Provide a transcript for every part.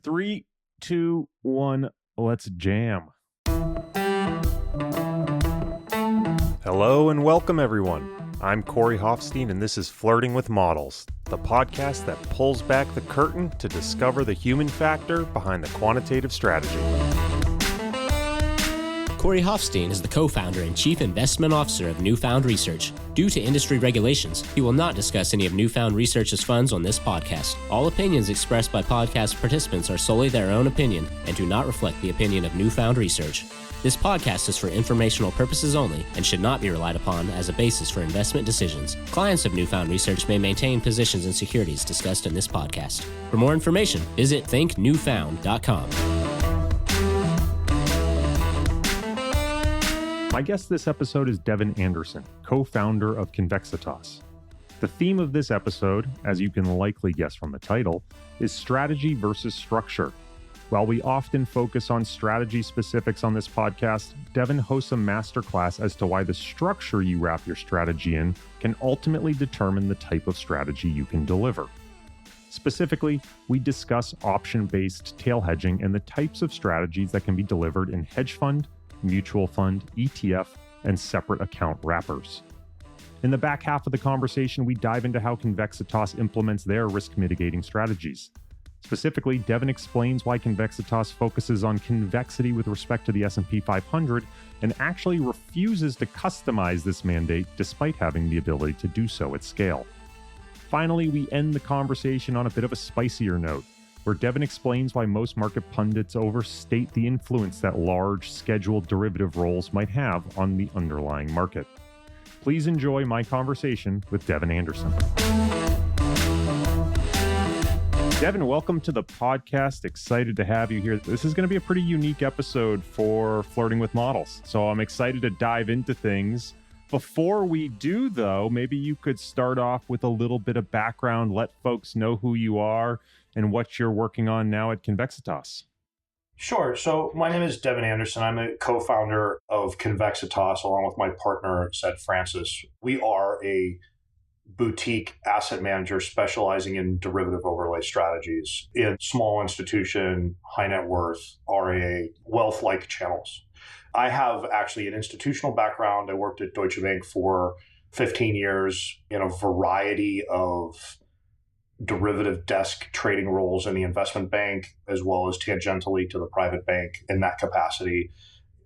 Three, two, one, let's jam. Hello and welcome, everyone. I'm Corey Hoffstein, and this is Flirting with Models, the podcast that pulls back the curtain to discover the human factor behind the quantitative strategy. Corey Hoffstein is the co-founder and chief investment officer of Newfound Research. Due to industry regulations, he will not discuss any of Newfound Research's funds on this podcast. All opinions expressed by podcast participants are solely their own opinion and do not reflect the opinion of Newfound Research. This podcast is for informational purposes only and should not be relied upon as a basis for investment decisions. Clients of Newfound Research may maintain positions in securities discussed in this podcast. For more information, visit thinknewfound.com. My guest this episode is Devin Anderson, co-founder of Convexitas. The theme of this episode, as you can likely guess from the title, is strategy versus structure. While we often focus on strategy specifics on this podcast, Devin hosts a masterclass as to why the structure you wrap your strategy in can ultimately determine the type of strategy you can deliver. Specifically, we discuss option-based tail hedging and the types of strategies that can be delivered in hedge fund, mutual fund, ETF, and separate account wrappers. In the back half of the conversation, we dive into how Convexitas implements their risk mitigating strategies. Specifically, Devin explains why Convexitas focuses on convexity with respect to the S&P 500 and actually refuses to customize this mandate despite having the ability to do so at scale. Finally, we end the conversation on a bit of a spicier note, where Devin explains why most market pundits overstate the influence that large scheduled derivative roles might have on the underlying market. Please enjoy my conversation with Devin Anderson. Devin, welcome to the podcast. Excited to have you here. This is going to be a pretty unique episode for Flirting with Models, so I'm excited to dive into things. Before we do, though, maybe you could start off with a little bit of background, let folks know who you are and what you're working on now at Convexitas. Sure. So my name is Devin Anderson. I'm a co-founder of Convexitas along with my partner, Seth Francis. We are a boutique asset manager specializing in derivative overlay strategies in small institution, high net worth, RIA, wealth-like channels. I have actually an institutional background. I worked at Deutsche Bank for 15 years in a variety of derivative desk trading roles in the investment bank, as well as tangentially to the private bank in that capacity,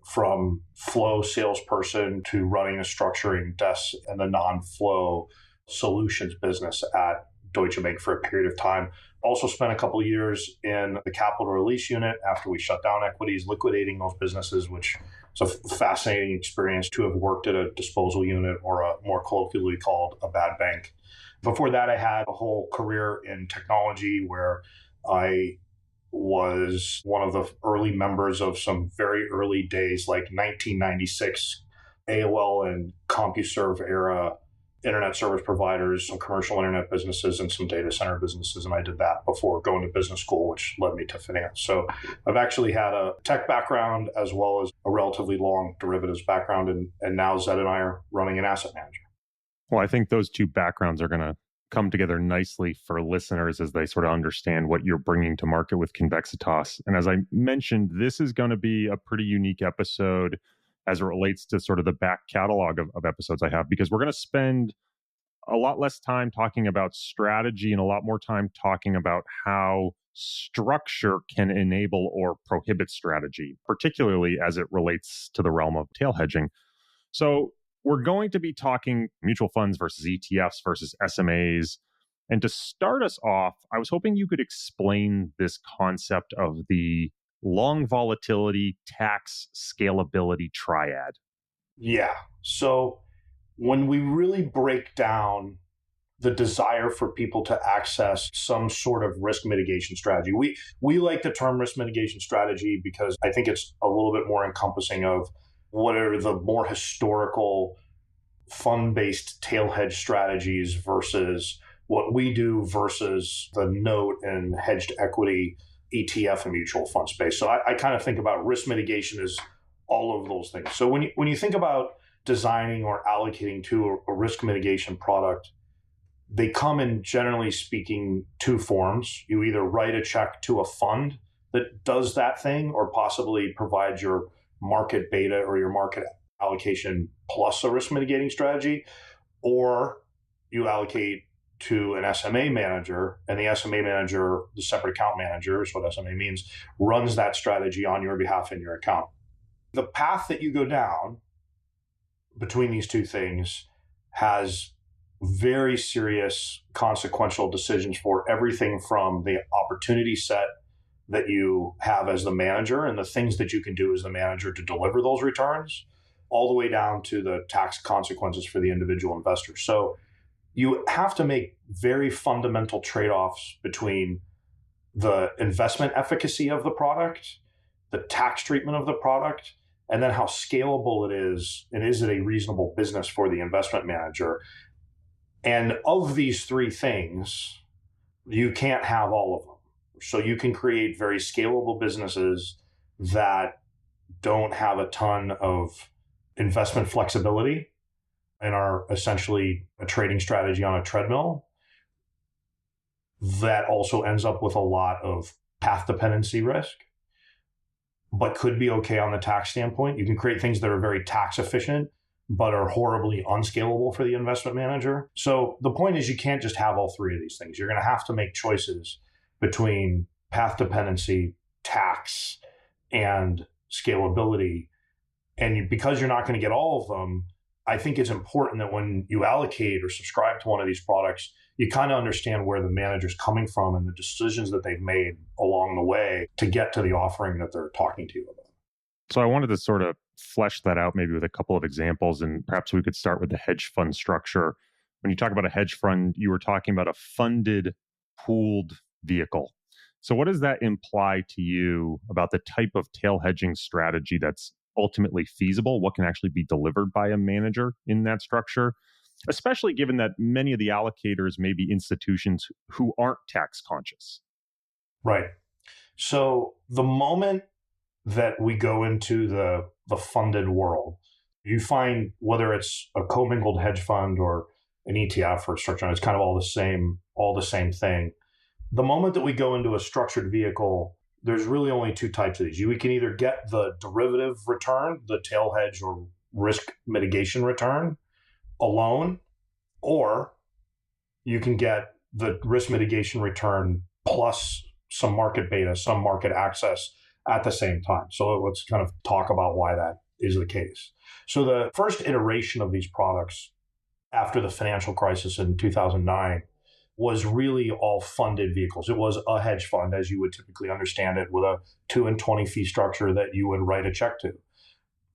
from flow salesperson to running a structuring desk and the non-flow solutions business at Deutsche Bank for a period of time. Also spent a couple of years in the capital release unit after we shut down equities, liquidating those businesses, which is a fascinating experience to have worked at a disposal unit, or a more colloquially called a bad bank. Before that, I had a whole career in technology where I was one of the early members of some very early days, like 1996 AOL and CompuServe era internet service providers, some commercial internet businesses, and some data center businesses. And I did that before going to business school, which led me to finance. So I've actually had a tech background as well as a relatively long derivatives background. And now Zed and I are running an asset manager. Well, I think those two backgrounds are going to come together nicely for listeners as they sort of understand what you're bringing to market with Convexitas. And as I mentioned, this is going to be a pretty unique episode as it relates to sort of the back catalog of episodes I have, because we're going to spend a lot less time talking about strategy and a lot more time talking about how structure can enable or prohibit strategy, particularly as it relates to the realm of tail hedging. So we're going to be talking mutual funds versus ETFs versus SMAs. And to start us off, I was hoping you could explain this concept of the long volatility, tax, scalability triad. Yeah. So when we really break down the desire for people to access some sort of risk mitigation strategy, we like the term risk mitigation strategy because I think it's a little bit more encompassing of what are the more historical fund-based tail hedge strategies versus what we do versus the note and hedged equity ETF and mutual fund space. So I kind of think about risk mitigation as all of those things. So when you think about designing or allocating to a risk mitigation product, They come in, generally speaking, two forms. You either write a check to a fund that does that thing or possibly provides your market beta or your market allocation plus a risk mitigating strategy, or you allocate to an SMA manager, and the SMA manager, the separate account manager is what SMA means, runs that strategy on your behalf in your account. The path that you go down between these two things has very serious consequential decisions for everything from the opportunity set that you have as the manager and the things that you can do as the manager to deliver those returns, all the way down to the tax consequences for the individual investor. So you have to make very fundamental trade-offs between the investment efficacy of the product, the tax treatment of the product, and then how scalable it is, and is it a reasonable business for the investment manager. And of these three things, you can't have all of them. So you can create very scalable businesses that don't have a ton of investment flexibility and are essentially a trading strategy on a treadmill that also ends up with a lot of path dependency risk, but could be okay on the tax standpoint. You can create things that are very tax efficient, but are horribly unscalable for the investment manager. So the point is, you can't just have all three of these things. You're going to have to make choices between path dependency, tax, and scalability. And because you're not going to get all of them, I think it's important that when you allocate or subscribe to one of these products, you kind of understand where the manager's coming from and the decisions that they've made along the way to get to the offering that they're talking to you about. So I wanted to sort of flesh that out maybe with a couple of examples, and perhaps we could start with the hedge fund structure. When you talk about a hedge fund, you were talking about a funded pooled vehicle. So what does that imply to you about the type of tail hedging strategy that's ultimately feasible? What can actually be delivered by a manager in that structure, especially given that many of the allocators may be institutions who aren't tax conscious? Right. So the moment that we go into the funded world, you find whether it's a commingled hedge fund or an ETF or a structure, it's kind of all the same thing. The moment that we go into a structured vehicle, there's really only two types of these. You can either get the derivative return, the tail hedge or risk mitigation return alone, or you can get the risk mitigation return plus some market beta, some market access at the same time. So let's kind of talk about why that is the case. So the first iteration of these products after the financial crisis in 2009 was really all funded vehicles. It was a hedge fund, as you would typically understand it, with a 2 and 20 fee structure that you would write a check to.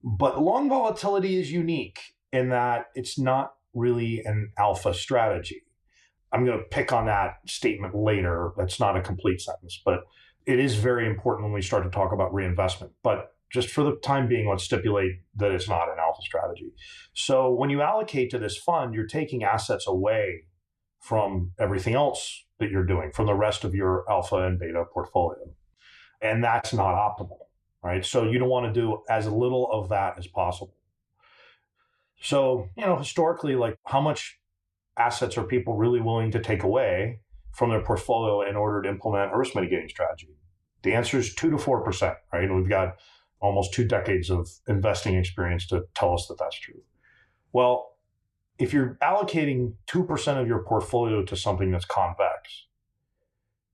But long volatility is unique in that it's not really an alpha strategy. I'm going to pick on that statement later. That's not a complete sentence, but it is very important when we start to talk about reinvestment. But just for the time being, let's stipulate that it's not an alpha strategy. So when you allocate to this fund, you're taking assets away from everything else that you're doing, from the rest of your alpha and beta portfolio. And that's not optimal, right? So you don't want to do as little of that as possible. So, historically, like, how much assets are people really willing to take away from their portfolio in order to implement a risk mitigating strategy? The answer is 2 to 4%, right? And we've got almost 2 decades of investing experience to tell us that that's true. Well, if you're allocating 2% of your portfolio to something that's convex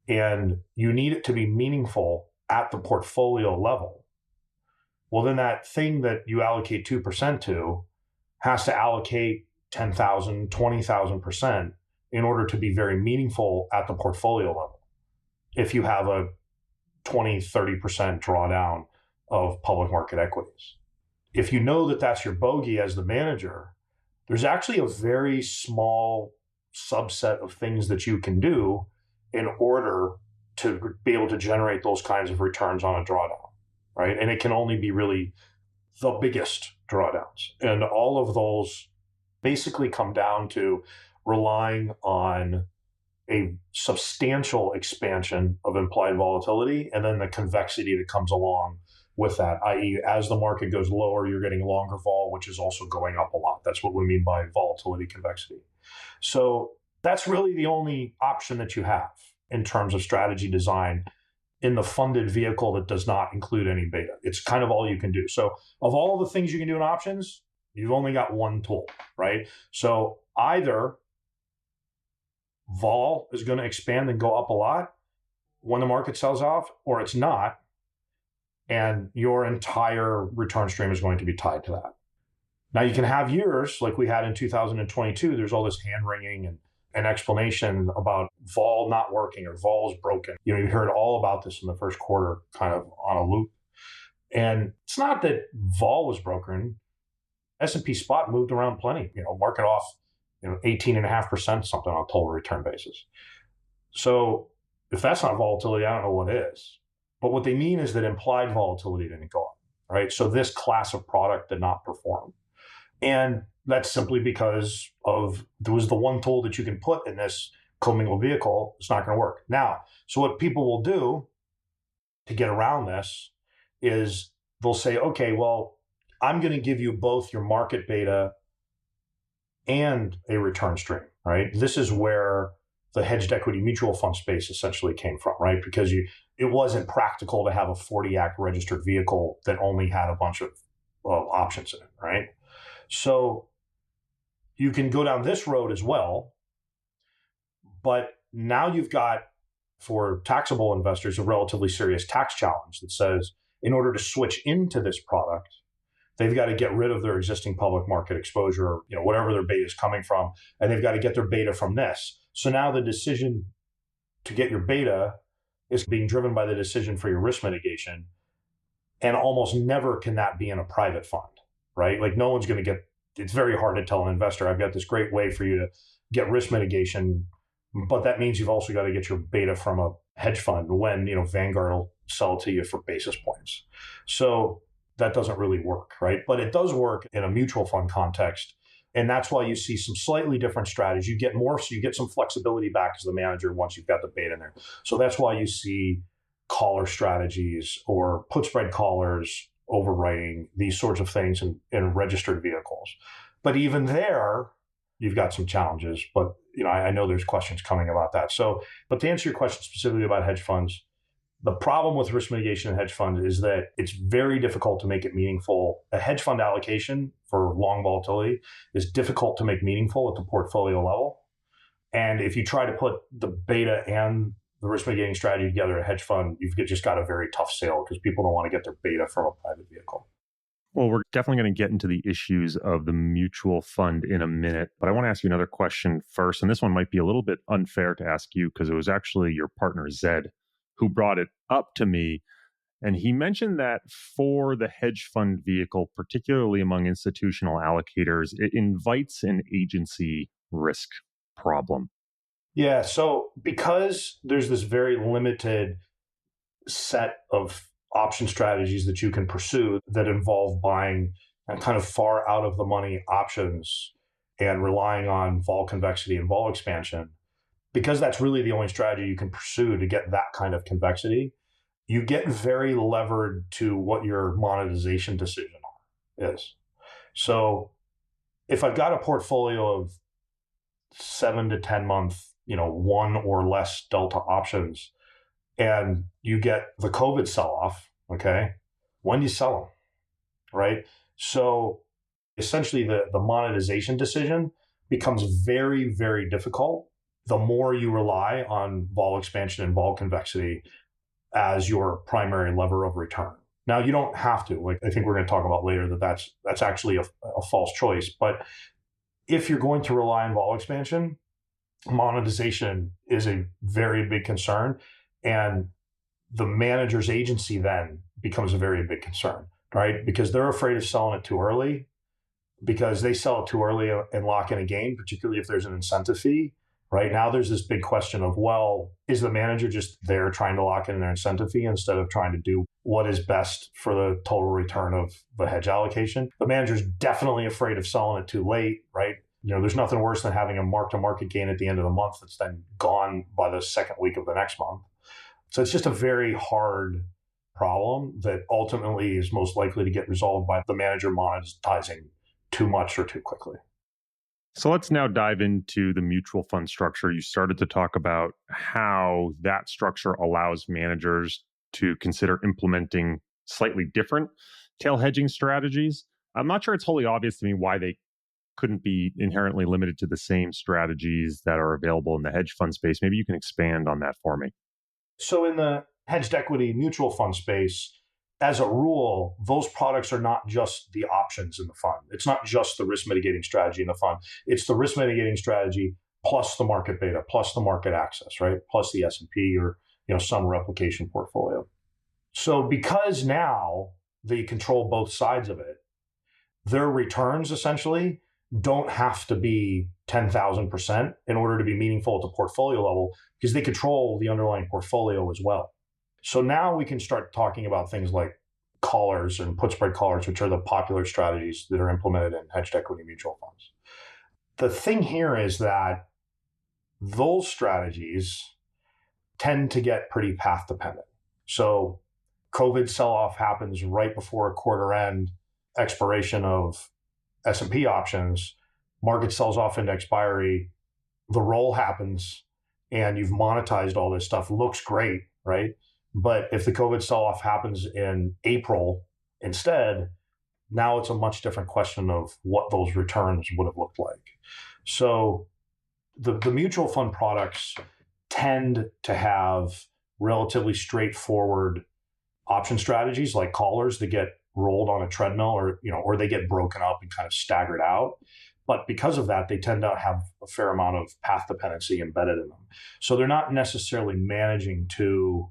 and you need it to be meaningful at the portfolio level, well, then that thing that you allocate 2% to has to allocate 10,000, 20,000% in order to be very meaningful at the portfolio level. If you have a 20, 30% drawdown of public market equities. If you know that that's your bogey as the manager, there's actually a very small subset of things that you can do in order to be able to generate those kinds of returns on a drawdown, right? And it can only be really the biggest drawdowns. And all of those basically come down to relying on a substantial expansion of implied volatility and then the convexity that comes along with that, i.e., as the market goes lower, you're getting longer vol, which is also going up a lot. That's what we mean by volatility convexity. So That's really the only option that you have in terms of strategy design in the funded vehicle that does not include any beta. It's kind of all you can do. So of all the things you can do in options, you've only got one tool, right? So either vol is going to expand and go up a lot when the market sells off, or it's not, and your entire return stream is going to be tied to that. Now, you can have years like we had in 2022. There's all this hand-wringing and an explanation about vol not working or vol is broken. You heard all about this in the first quarter, kind of on a loop. And it's not that vol was broken. S&P spot moved around plenty, market off, 18.5%, something on a total return basis. So if that's not volatility, I don't know what is. But what they mean is that implied volatility didn't go up, right? So this class of product did not perform. And that's simply because there was the one tool that you can put in this commingled vehicle. It's not going to work. Now, so what people will do to get around this is they'll say, okay, well, I'm going to give you both your market beta and a return stream, right? This is where the hedged equity mutual fund space essentially came from, right? Because it wasn't practical to have a 40 Act registered vehicle that only had a bunch of options in it, right? So you can go down this road as well, but now you've got, for taxable investors, a relatively serious tax challenge that says in order to switch into this product, they've got to get rid of their existing public market exposure, whatever their beta is coming from, and they've got to get their beta from this. So now the decision to get your beta is being driven by the decision for your risk mitigation, and almost never can that be in a private fund, right? Like no one's going to it's very hard to tell an investor, I've got this great way for you to get risk mitigation, but that means you've also got to get your beta from a hedge fund when, Vanguard will sell it to you for basis points. So that doesn't really work, right? But it does work in a mutual fund context. And that's why you see some slightly different strategies. You get more, so you get some flexibility back as the manager once you've got the beta in there. So that's why you see collar strategies or put spread collars, overwriting, these sorts of things in registered vehicles. But even there, you've got some challenges. But I know there's questions coming about that. So, but to answer your question specifically about hedge funds, the problem with risk mitigation in hedge funds is that it's very difficult to make it meaningful. A hedge fund allocation for long volatility is difficult to make meaningful at the portfolio level. And if you try to put the beta and the risk mitigating strategy together, a hedge fund, you've just got a very tough sale because people don't want to get their beta from a private vehicle. Well, we're definitely going to get into the issues of the mutual fund in a minute, but I want to ask you another question first. And this one might be a little bit unfair to ask you because it was actually your partner, Zed, who brought it up to me. And he mentioned that for the hedge fund vehicle, particularly among institutional allocators, it invites an agency risk problem. Yeah. So because there's this very limited set of option strategies that you can pursue that involve buying kind of far out of the money options and relying on vol convexity and vol expansion, because that's really the only strategy you can pursue to get that kind of convexity, you get very levered to what your monetization decision is. So if I've got a portfolio of 7 to 10 month, one or less delta options, and you get the COVID sell-off, okay, when do you sell them, right? So essentially the monetization decision becomes very, very difficult the more you rely on vol expansion and vol convexity as your primary lever of return. Now, you don't have to. Like I think we're going to talk about later that's actually a false choice. But if you're going to rely on vol expansion, monetization is a very big concern. And the manager's agency then becomes a very big concern, right? Because they're afraid of selling it too early, because they sell it too early and lock in a gain, particularly if there's an incentive fee. Right now, there's this big question of, well, is the manager just there trying to lock in their incentive fee instead of trying to do what is best for the total return of the hedge allocation? The manager's definitely afraid of selling it too late, right? There's nothing worse than having a mark-to-market gain at the end of the month that's then gone by the second week of the next month. So it's just a very hard problem that ultimately is most likely to get resolved by the manager monetizing too much or too quickly. So let's now dive into the mutual fund structure. You started to talk about how that structure allows managers to consider implementing slightly different tail hedging strategies. I'm not sure it's wholly obvious to me why they couldn't be inherently limited to the same strategies that are available in the hedge fund space. Maybe you can expand on that for me. So in the hedged equity mutual fund space, as a rule, those products are not just the options in the fund. It's not just the risk mitigating strategy in the fund. It's the risk mitigating strategy plus the market beta, plus the market access, right? Plus the S&P or some replication portfolio. So because now they control both sides of it, their returns essentially don't have to be 10,000% in order to be meaningful at the portfolio level because they control the underlying portfolio as well. So now we can start talking about things like collars and put spread collars, which are the popular strategies that are implemented in hedged equity mutual funds. The thing here is that those strategies tend to get pretty path dependent. So COVID sell-off happens right before a quarter end expiration of S&P options, market sells off into expiry, the roll happens, and you've monetized all this stuff. Looks great, right? But if the COVID sell-off happens in April instead, now it's a much different question of what those returns would have looked like. So the mutual fund products tend to have relatively straightforward option strategies like collars that get rolled on a treadmill or they get broken up and kind of staggered out. But because of that, they tend to have a fair amount of path dependency embedded in them. So they're not necessarily managing to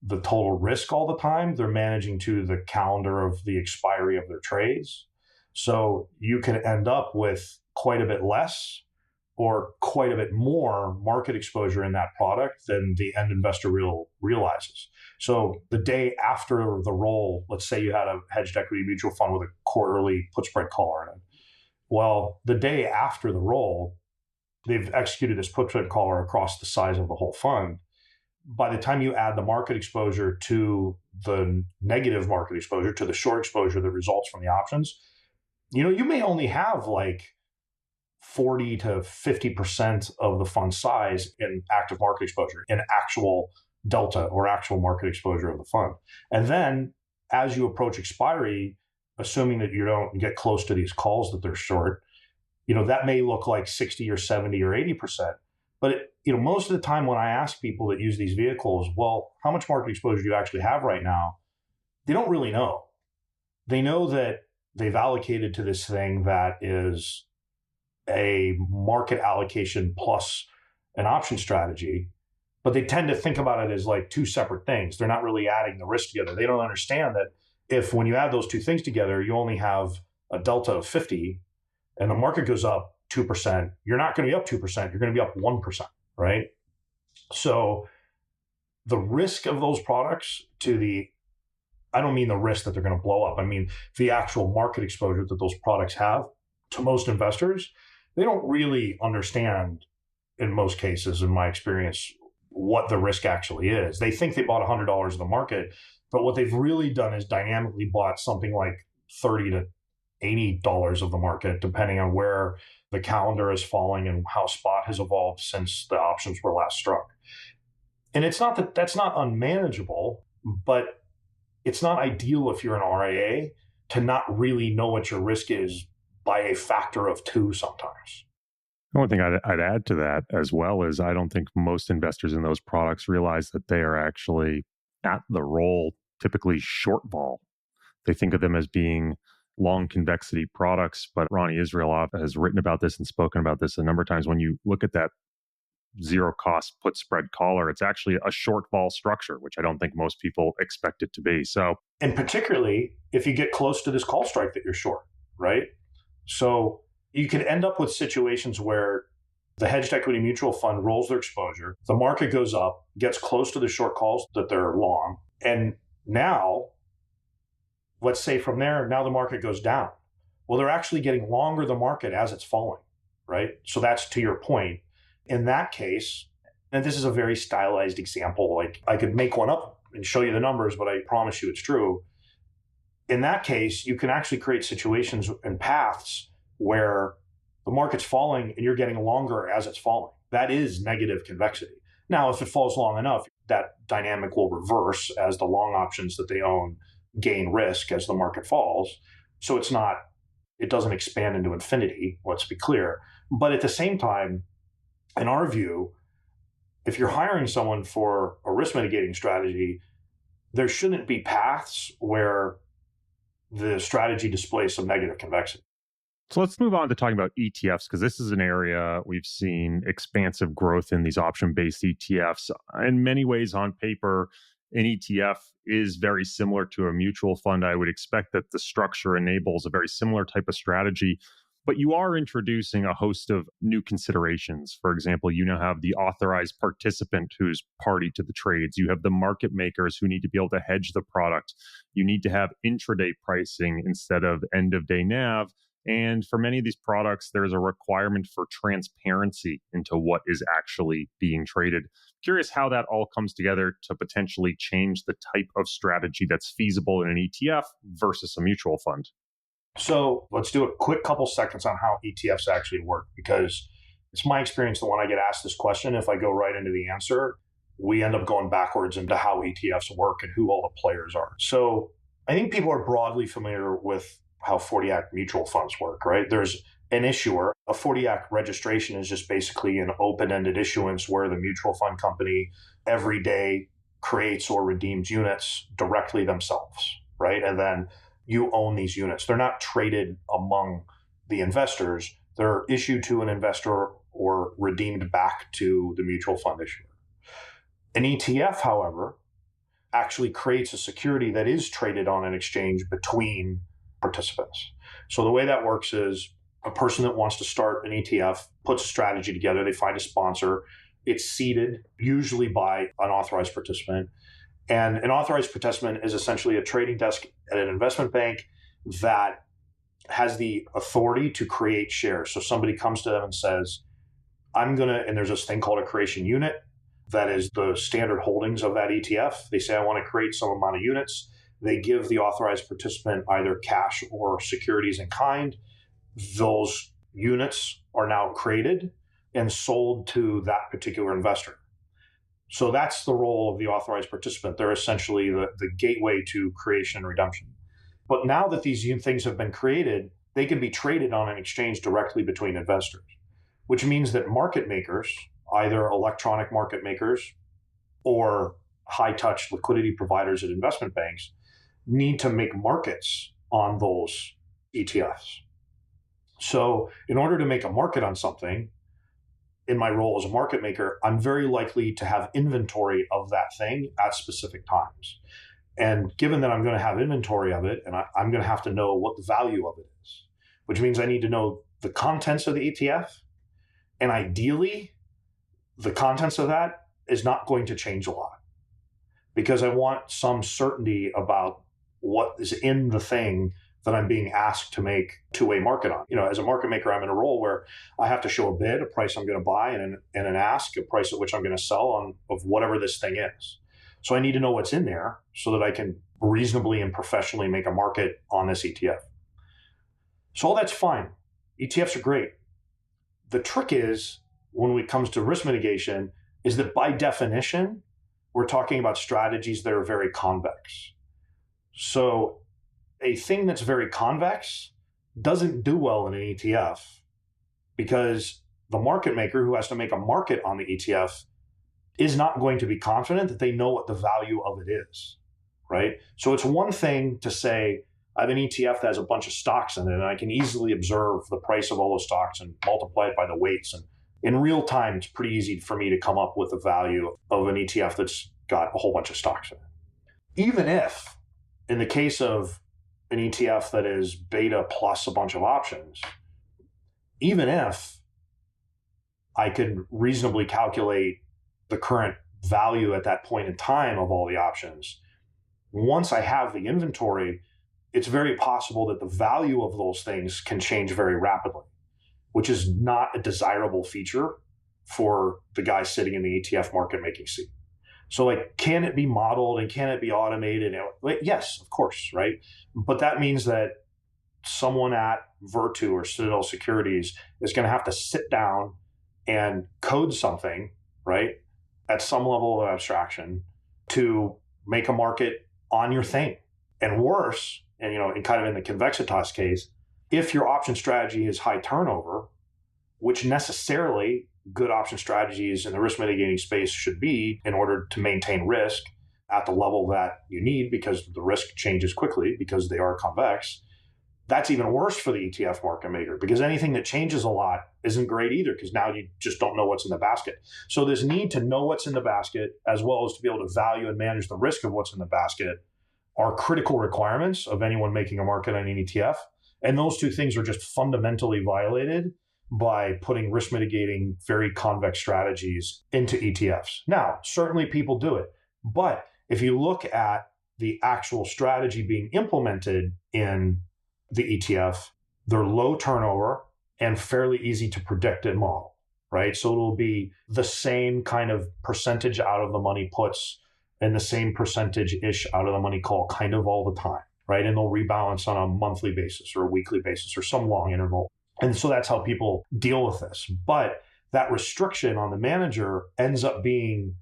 the total risk all the time. They're managing to the calendar of the expiry of their trades. So you can end up with quite a bit less or quite a bit more market exposure in that product than the end investor realizes. So the day after the roll, let's say you had a hedged equity mutual fund with a quarterly put spread collar in it. Well, the day after the roll, they've executed this put spread collar across the size of the whole fund. By the time you add the market exposure to the negative market exposure, to the short exposure that results from the options, you may only have like 40 to 50% of the fund size in active market exposure, in actual delta or actual market exposure of the fund. And then as you approach expiry, assuming that you don't get close to these calls that they're short, that may look like 60 or 70 or 80%. But most of the time when I ask people that use these vehicles, well, how much market exposure do you actually have right now? They don't really know. They know that they've allocated to this thing that is a market allocation plus an option strategy, but they tend to think about it as like two separate things. They're not really adding the risk together. They don't understand that if when you add those two things together, you only have a delta of 50 and the market goes up 2%, you're not going to be up 2%, you're going to be up 1%, right? So the risk of those products I don't mean the risk that they're going to blow up. I mean the actual market exposure that those products have to most investors, they don't really understand in most cases, in my experience, what the risk actually is. They think they bought $100 of the market, but what they've really done is dynamically bought something like $30 to $80 of the market, depending on where the calendar is falling and how spot has evolved since the options were last struck. And it's not that that's not unmanageable, but it's not ideal if you're an RIA to not really know what your risk is by a factor of 2 sometimes. The only thing I'd add to that as well is I don't think most investors in those products realize that they are actually at the roll, typically short vol. They think of them as being long convexity products, but Ronnie Israelov has written about this and spoken about this a number of times. When you look at that zero cost put spread collar, it's actually a short vol structure, which I don't think most people expect it to be. So, and particularly if you get close to this call strike that you're short, right? So you could end up with situations where the hedged equity mutual fund rolls their exposure, the market goes up, gets close to the short calls that they're long, and now, let's say from there, now the market goes down. Well, they're actually getting longer the market as it's falling, right? So that's to your point. In that case, and this is a very stylized example, like I could make one up and show you the numbers, but I promise you it's true. In that case, you can actually create situations and paths where the market's falling and you're getting longer as it's falling. That is negative convexity. Now, if it falls long enough, that dynamic will reverse as the long options that they own gain risk as the market falls. So it doesn't expand into infinity, let's be clear. But at the same time, in our view, if you're hiring someone for a risk mitigating strategy, there shouldn't be paths where the strategy displays some negative convexity. So let's move on to talking about ETFs, because this is an area we've seen expansive growth in these option-based ETFs. In many ways, on paper, an ETF is very similar to a mutual fund. I would expect that the structure enables a very similar type of strategy, but you are introducing a host of new considerations. For example, you now have the authorized participant who's party to the trades. You have the market makers who need to be able to hedge the product. You need to have intraday pricing instead of end-of-day NAV. And for many of these products, there's a requirement for transparency into what is actually being traded. Curious how that all comes together to potentially change the type of strategy that's feasible in an ETF versus a mutual fund. So let's do a quick couple seconds on how ETFs actually work, because it's my experience that when I get asked this question, if I go right into the answer, we end up going backwards into how ETFs work and who all the players are. So I think people are broadly familiar with how 40 Act mutual funds work, right? There's an issuer. A 40 Act registration is just basically an open-ended issuance where the mutual fund company every day creates or redeems units directly themselves, right? And then you own these units. They're not traded among the investors. They're issued to an investor or redeemed back to the mutual fund issuer. An ETF, however, actually creates a security that is traded on an exchange between participants. So the way that works is a person that wants to start an ETF puts a strategy together. They find a sponsor. It's seeded, usually by an authorized participant. And an authorized participant is essentially a trading desk at an investment bank that has the authority to create shares. So somebody comes to them and says, and there's this thing called a creation unit that is the standard holdings of that ETF. They say, I want to create some amount of units. They give the authorized participant either cash or securities in kind. Those units are now created and sold to that particular investor. So that's the role of the authorized participant. They're essentially the gateway to creation and redemption. But now that these things have been created, they can be traded on an exchange directly between investors, which means that market makers, either electronic market makers or high-touch liquidity providers at investment banks, need to make markets on those ETFs. So in order to make a market on something, in my role as a market maker, I'm very likely to have inventory of that thing at specific times. And given that I'm going to have inventory of it, and I'm going to have to know what the value of it is, which means I need to know the contents of the ETF. And ideally, the contents of that is not going to change a lot, because I want some certainty about what is in the thing that I'm being asked to make two-way market on. As a market maker, I'm in a role where I have to show a bid, a price I'm going to buy, and an ask, a price at which I'm going to sell of whatever this thing is. So I need to know what's in there so that I can reasonably and professionally make a market on this ETF. So all that's fine. ETFs are great. The trick is, when it comes to risk mitigation, is that by definition, we're talking about strategies that are very convex. So a thing that's very convex doesn't do well in an ETF, because the market maker who has to make a market on the ETF is not going to be confident that they know what the value of it is, right? So it's one thing to say, I have an ETF that has a bunch of stocks in it, and I can easily observe the price of all those stocks and multiply it by the weights. And in real time, it's pretty easy for me to come up with the value of an ETF that's got a whole bunch of stocks in it. Even if, in the case of an ETF that is beta plus a bunch of options, even if I could reasonably calculate the current value at that point in time of all the options, once I have the inventory, it's very possible that the value of those things can change very rapidly, which is not a desirable feature for the guy sitting in the ETF market making seat. So can it be modeled and can it be automated? Yes, of course, right? But that means that someone at Virtu or Citadel Securities is going to have to sit down and code something, right, at some level of abstraction to make a market on your thing. And worse, and in kind of in the Convexitas case, if your option strategy is high turnover, which necessarily good option strategies in the risk mitigating space should be in order to maintain risk at the level that you need, because the risk changes quickly because they are convex, that's even worse for the ETF market maker, because anything that changes a lot isn't great either, because now you just don't know what's in the basket. So this need to know what's in the basket, as well as to be able to value and manage the risk of what's in the basket, are critical requirements of anyone making a market on an ETF. And those two things are just fundamentally violated by putting risk mitigating, very convex strategies into ETFs. Now, certainly people do it, but if you look at the actual strategy being implemented in the ETF, they're low turnover and fairly easy to predict and model, right? So it'll be the same kind of percentage out of the money puts and the same percentage-ish out of the money call kind of all the time, right? And they'll rebalance on a monthly basis or a weekly basis or some long interval. And so that's how people deal with this. But that restriction on the manager ends up being,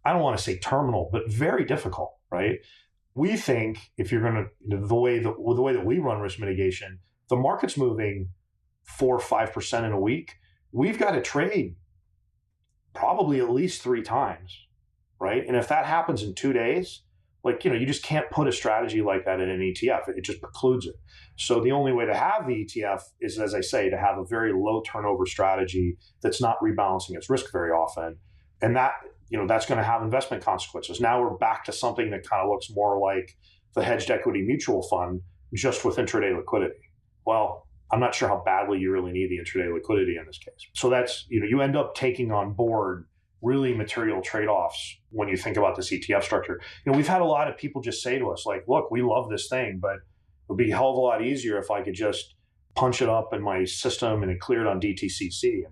I don't want to say terminal, but very difficult, right? We think if you're going to, the way that we run risk mitigation, the market's moving 4 or 5% in a week. We've got to trade probably at least 3 times, right? And if that happens in 2 days, you just can't put a strategy like that in an ETF. It just precludes it. So the only way to have the ETF is, as I say, to have a very low turnover strategy that's not rebalancing its risk very often. And that, that's going to have investment consequences. Now we're back to something that kind of looks more like the hedged equity mutual fund, just with intraday liquidity. Well, I'm not sure how badly you really need the intraday liquidity in this case. So that's, you end up taking on board really material trade-offs when you think about this ETF structure. We've had a lot of people just say to us, look, we love this thing, but it would be a hell of a lot easier if I could just punch it up in my system and it cleared on DTCC.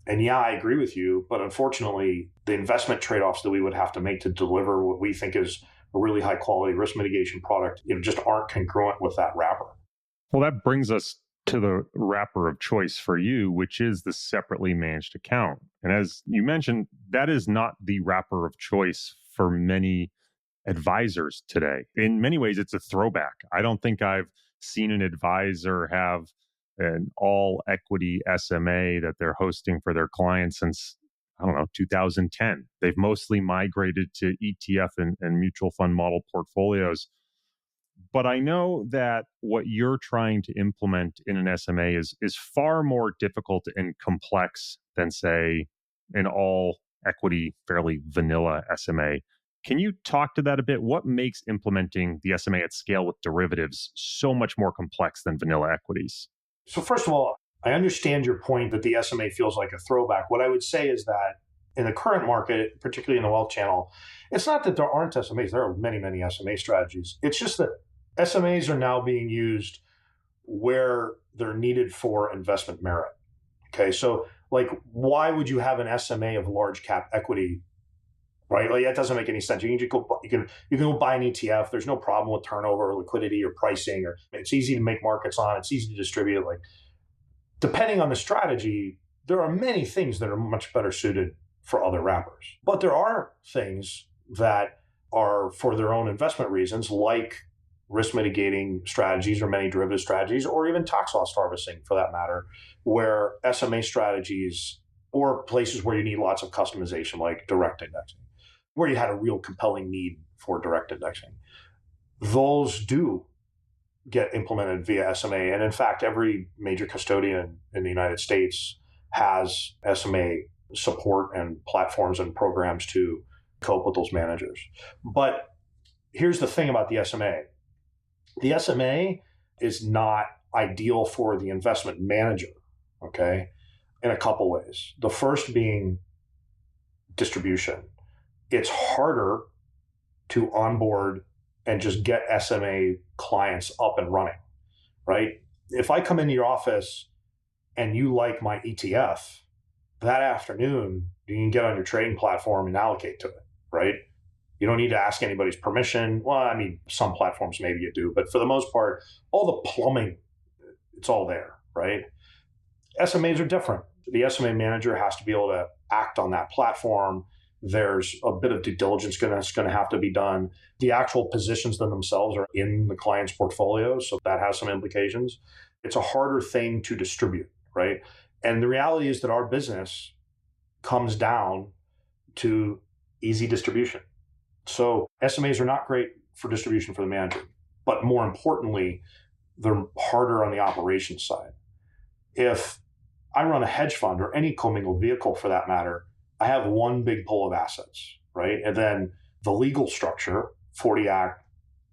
And yeah, I agree with you, but unfortunately, the investment trade-offs that we would have to make to deliver what we think is a really high quality risk mitigation product, just aren't congruent with that wrapper. Well, that brings us to the wrapper of choice for you, which is the separately managed account. And as you mentioned, that is not the wrapper of choice for many advisors today. In many ways, it's a throwback. I don't think I've seen an advisor have an all equity SMA that they're hosting for their clients since, 2010. They've mostly migrated to ETF and mutual fund model portfolios. But I know that what you're trying to implement in an SMA is far more difficult and complex than, say, an all equity, fairly vanilla SMA. Can you talk to that a bit? What makes implementing the SMA at scale with derivatives so much more complex than vanilla equities? So first of all, I understand your point that the SMA feels like a throwback. What I would say is that in the current market, particularly in the wealth channel, it's not that there aren't SMAs. There are many, many SMA strategies. It's just that SMAs are now being used where they're needed for investment merit. Okay, so why would you have an SMA of large cap equity, right? That doesn't make any sense. You can go buy an ETF. There's no problem with turnover or liquidity or pricing, or it's easy to make markets on. It's easy to distribute. Depending on the strategy, there are many things that are much better suited for other wrappers. But there are things that are for their own investment reasons, like risk mitigating strategies or many derivative strategies, or even tax loss harvesting for that matter, where SMA strategies or places where you need lots of customization, like direct indexing, where you had a real compelling need for direct indexing. Those do get implemented via SMA. And in fact, every major custodian in the United States has SMA support and platforms and programs to cope with those managers. But here's the thing about the SMA. The SMA is not ideal for the investment manager, okay, in a couple ways. The first being distribution. It's harder to onboard and just get SMA clients up and running, right? If I come into your office and you like my ETF, that afternoon, you can get on your trading platform and allocate to it, right? You don't need to ask anybody's permission. Well, some platforms maybe you do, but for the most part, all the plumbing It's all there, right? SMAs are different. The SMA manager has to be able to act on that platform. There's a bit of due diligence that's going to have to be done. The actual positions themselves are in the client's portfolio, so that has some implications. It's a harder thing to distribute, right? And the reality is that our business comes down to easy distribution. So SMAs are not great for distribution for the manager, but more importantly, they're harder on the operations side. If I run a hedge fund or any commingled vehicle for that matter, I have one big pool of assets, right? And then the legal structure, 40 Act,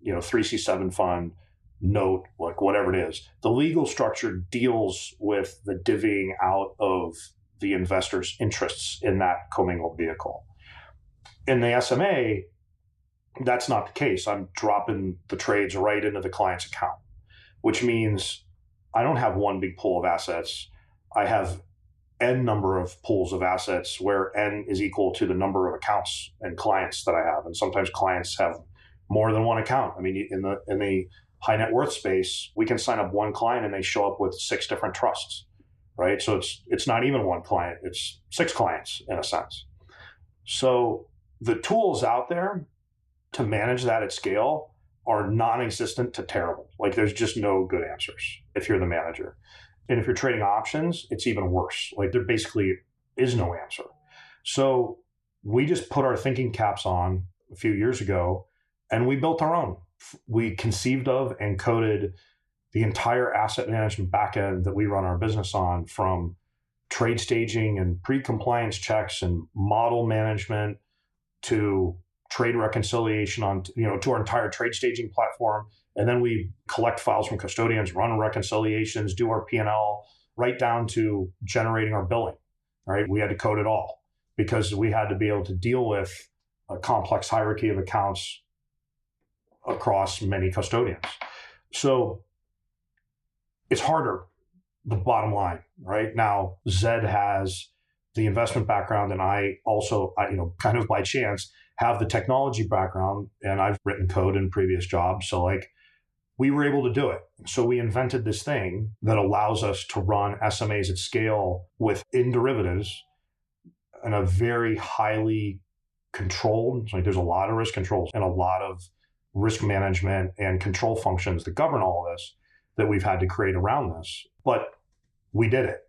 3C7 fund, note, like whatever it is, the legal structure deals with the divvying out of the investor's interests in that commingled vehicle. In the SMA, that's not the case. I'm dropping the trades right into the client's account, which means I don't have one big pool of assets. I have N number of pools of assets where N is equal to the number of accounts and clients that I have. And sometimes clients have more than one account. I mean, in the high net worth space, we can sign up one client and they show up with 6 different trusts, right? So it's not even one client, it's 6 clients in a sense. So the tools out there to manage that at scale are non-existent to terrible. Like there's just no good answers if you're the manager. And if you're trading options, it's even worse. Like there basically is no answer. So we just put our thinking caps on a few years ago and we built our own. We conceived of and coded the entire asset management backend that we run our business on, from trade staging and pre-compliance checks and model management to trade reconciliation to our entire trade staging platform. And then we collect files from custodians, run reconciliations, do our P&L, right down to generating our billing, right? We had to code it all because we had to be able to deal with a complex hierarchy of accounts across many custodians. So it's harder, the bottom line, right? Now, Zed has the investment background, and I also, kind of by chance, have the technology background, and I've written code in previous jobs. So we were able to do it. So we invented this thing that allows us to run SMAs at scale within derivatives in a very highly controlled, there's a lot of risk controls and a lot of risk management and control functions that govern all of this that we've had to create around this. But we did it.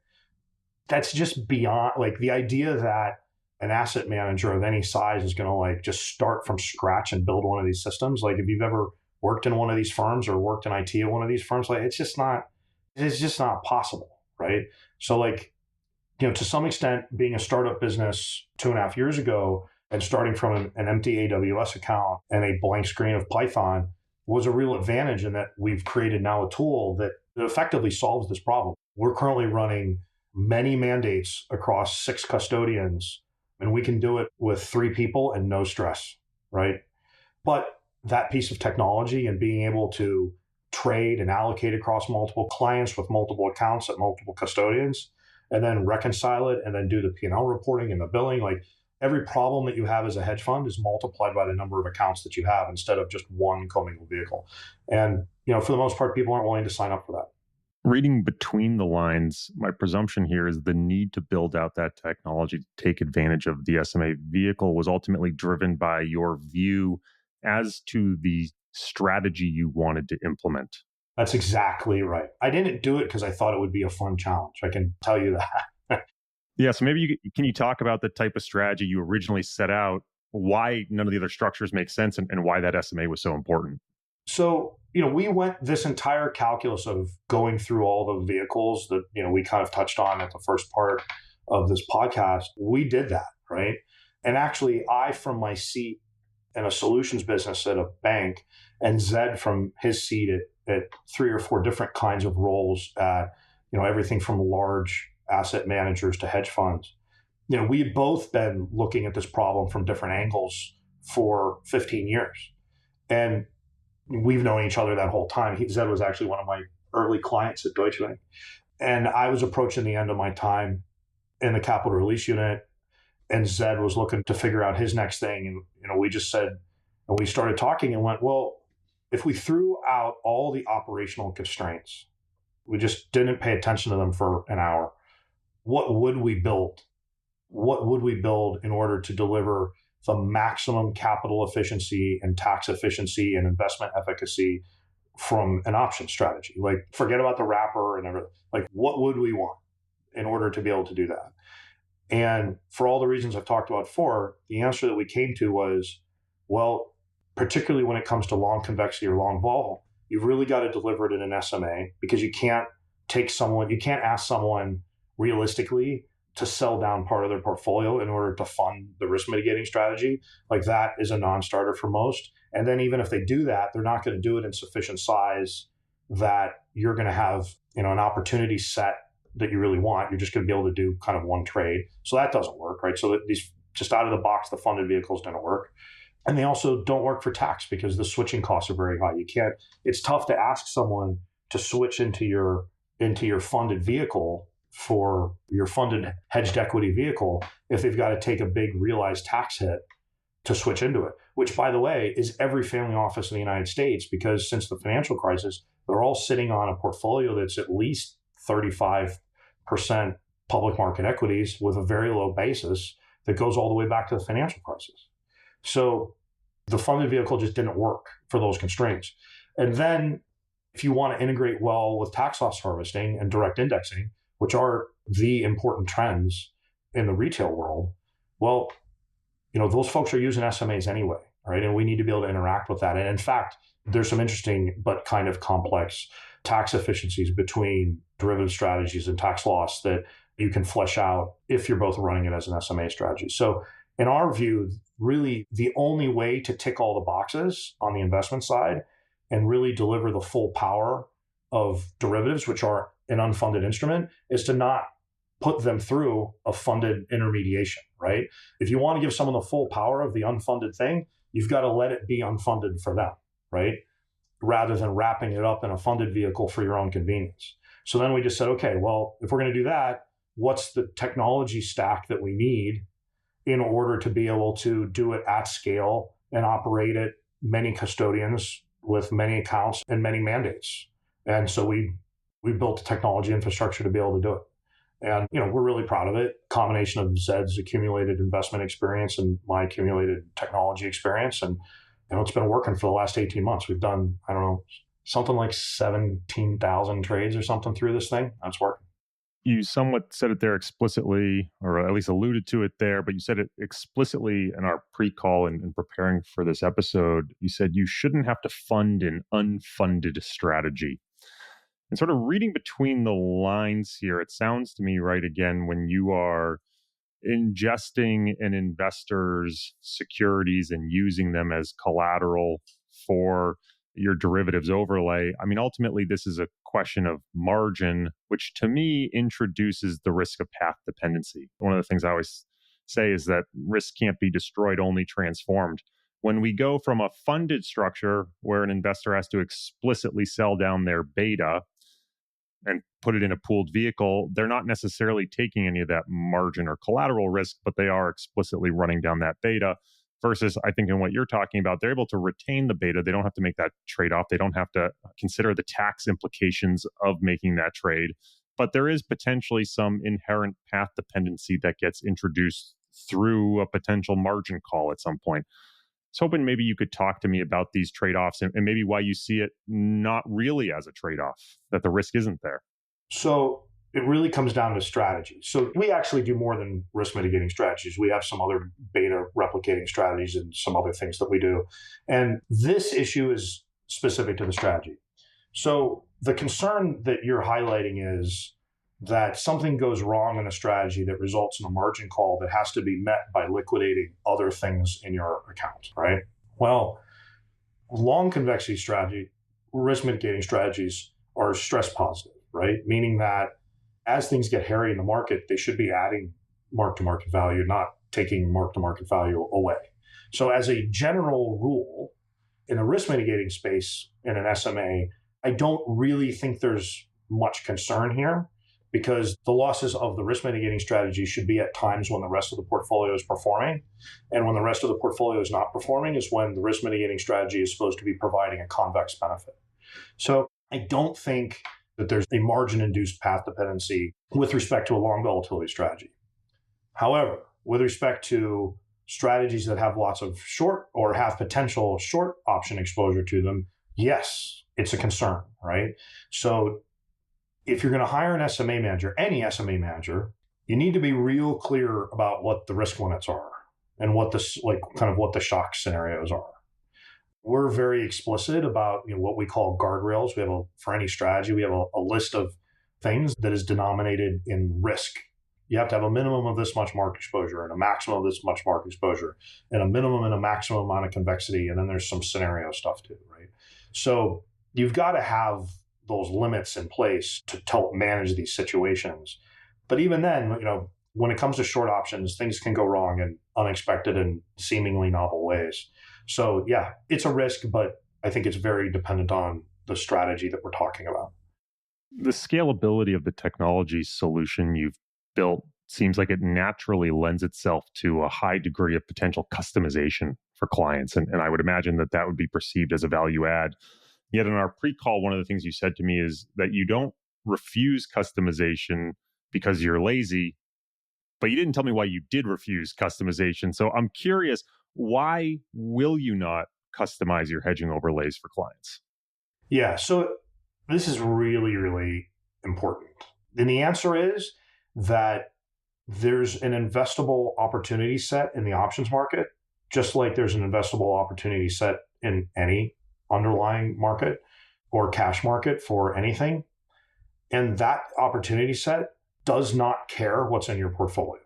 That's just beyond, the idea that an asset manager of any size is going to just start from scratch and build one of these systems. If you've ever worked in one of these firms or worked in IT at one of these firms, it's just not possible, right? So to some extent, being a startup business 2.5 years ago and starting from an empty AWS account and a blank screen of Python was a real advantage in that we've created now a tool that effectively solves this problem. We're currently running many mandates across 6 custodians, and we can do it with 3 people and no stress, right? But that piece of technology and being able to trade and allocate across multiple clients with multiple accounts at multiple custodians, and then reconcile it and then do the P&L reporting and the billing, every problem that you have as a hedge fund is multiplied by the number of accounts that you have instead of just one commingled vehicle. And, for the most part, people aren't willing to sign up for that. Reading between the lines, my presumption here is the need to build out that technology to take advantage of the SMA vehicle was ultimately driven by your view as to the strategy you wanted to implement. That's exactly right. I didn't do it because I thought it would be a fun challenge. I can tell you that. Yeah, so maybe can you talk about the type of strategy you originally set out, why none of the other structures make sense, and why that SMA was so important? So, we went this entire calculus of going through all the vehicles that, we kind of touched on at the first part of this podcast. We did that, right? And actually, I, from my seat in a solutions business at a bank, and Zed from his seat at 3 or 4 different kinds of roles at, everything from large asset managers to hedge funds. We've both been looking at this problem from different angles for 15 years. And we've known each other that whole time. Zed was actually one of my early clients at Deutsche Bank. And I was approaching the end of my time in the capital release unit, and Zed was looking to figure out his next thing. And, we just said, and we started talking and went, well, if we threw out all the operational constraints We just didn't pay attention to them for an hour. What would we build? What would we build in order to deliver the maximum capital efficiency and tax efficiency and investment efficacy from an option strategy? Like, forget about the wrapper and everything. Like, what would we want in order to be able to do that? And for all the reasons I've talked about before, the answer that we came to was, well, particularly when it comes to long convexity or long vol, you've really got to deliver it in an SMA, because you can't ask someone realistically to sell down part of their portfolio in order to fund the risk mitigating strategy. Like, that is a non-starter for most. And then even if they do that, they're not going to do it in sufficient size that you're going to have, an opportunity set that you really want. You're just going to be able to do kind of one trade. So that doesn't work, right? So these, just out of the box, the funded vehicles don't work. And they also don't work for tax because the switching costs are very high. It's tough to ask someone to switch into your funded vehicle, for your funded hedged equity vehicle, if they've got to take a big realized tax hit to switch into it, which, by the way, is every family office in the United States, because since the financial crisis, they're all sitting on a portfolio that's at least 35% public market equities with a very low basis that goes all the way back to the financial crisis. So the funded vehicle just didn't work for those constraints. And then if you want to integrate well with tax loss harvesting and direct indexing, which are the important trends in the retail world, well, those folks are using SMAs anyway, right? And we need to be able to interact with that. And in fact, there's some interesting but kind of complex tax efficiencies between derivative strategies and tax loss that you can flesh out if you're both running it as an SMA strategy. So in our view, really the only way to tick all the boxes on the investment side and really deliver the full power of derivatives, which are an unfunded instrument, is to not put them through a funded intermediation, right? If you want to give someone the full power of the unfunded thing, you've got to let it be unfunded for them, right? Rather than wrapping it up in a funded vehicle for your own convenience. So then we just said, okay, well, if we're going to do that, what's the technology stack that we need in order to be able to do it at scale and operate it many custodians with many accounts and many mandates? And so we built a technology infrastructure to be able to do it. And, we're really proud of it. Combination of Zed's accumulated investment experience and my accumulated technology experience. And, it's been working for the last 18 months. We've done, something like 17,000 trades or something through this thing. That's working. You somewhat said it there explicitly, or at least alluded to it there, but you said it explicitly in our pre-call and preparing for this episode. You said you shouldn't have to fund an unfunded strategy. And sort of reading between the lines here, it sounds to me, right, again, when you are ingesting an investor's securities and using them as collateral for your derivatives overlay, ultimately, this is a question of margin, which to me introduces the risk of path dependency. One of the things I always say is that risk can't be destroyed, only transformed. When we go from a funded structure where an investor has to explicitly sell down their beta and put it in a pooled vehicle, they're not necessarily taking any of that margin or collateral risk, but they are explicitly running down that beta. Versus, I think in what you're talking about, they're able to retain the beta. They don't have to make that trade-off. They don't have to consider the tax implications of making that trade. But there is potentially some inherent path dependency that gets introduced through a potential margin call at some point. So hoping maybe you could talk to me about these trade-offs and maybe why you see it not really as a trade-off, that the risk isn't there. So it really comes down to strategy. So we actually do more than risk mitigating strategies. We have some other beta replicating strategies and some other things that we do. And this issue is specific to the strategy. So the concern that you're highlighting is that something goes wrong in a strategy that results in a margin call that has to be met by liquidating other things in your account, right? Well, long convexity strategy, risk mitigating strategies are stress positive, right? Meaning that as things get hairy in the market, they should be adding mark-to-market value, not taking mark-to-market value away. So as a general rule, in the risk mitigating space in an SMA, I don't really think there's much concern here, because the losses of the risk mitigating strategy should be at times when the rest of the portfolio is performing. And when the rest of the portfolio is not performing is when the risk mitigating strategy is supposed to be providing a convex benefit. So I don't think that there's a margin-induced path dependency with respect to a long volatility strategy. However, with respect to strategies that have lots of short or have potential short option exposure to them, yes, it's a concern, right? So if you're going to hire an SMA manager, any SMA manager, you need to be real clear about what the risk limits are and what the shock scenarios are. We're very explicit about what we call guardrails. For any strategy, we have a list of things that is denominated in risk. You have to have a minimum of this much market exposure and a maximum of this much market exposure and a minimum and a maximum amount of convexity. And then there's some scenario stuff too, right? So you've got to have those limits in place to help manage these situations. But even then, when it comes to short options, things can go wrong in unexpected and seemingly novel ways. So yeah, it's a risk, but I think it's very dependent on the strategy that we're talking about. The scalability of the technology solution you've built seems like it naturally lends itself to a high degree of potential customization for clients. And I would imagine that would be perceived as a value add. Yet in our pre-call, one of the things you said to me is that you don't refuse customization because you're lazy, but you didn't tell me why you did refuse customization. So I'm curious, why will you not customize your hedging overlays for clients? Yeah, so this is really, really important. And the answer is that there's an investable opportunity set in the options market, just like there's an investable opportunity set in any underlying market or cash market for anything. And that opportunity set does not care what's in your portfolio.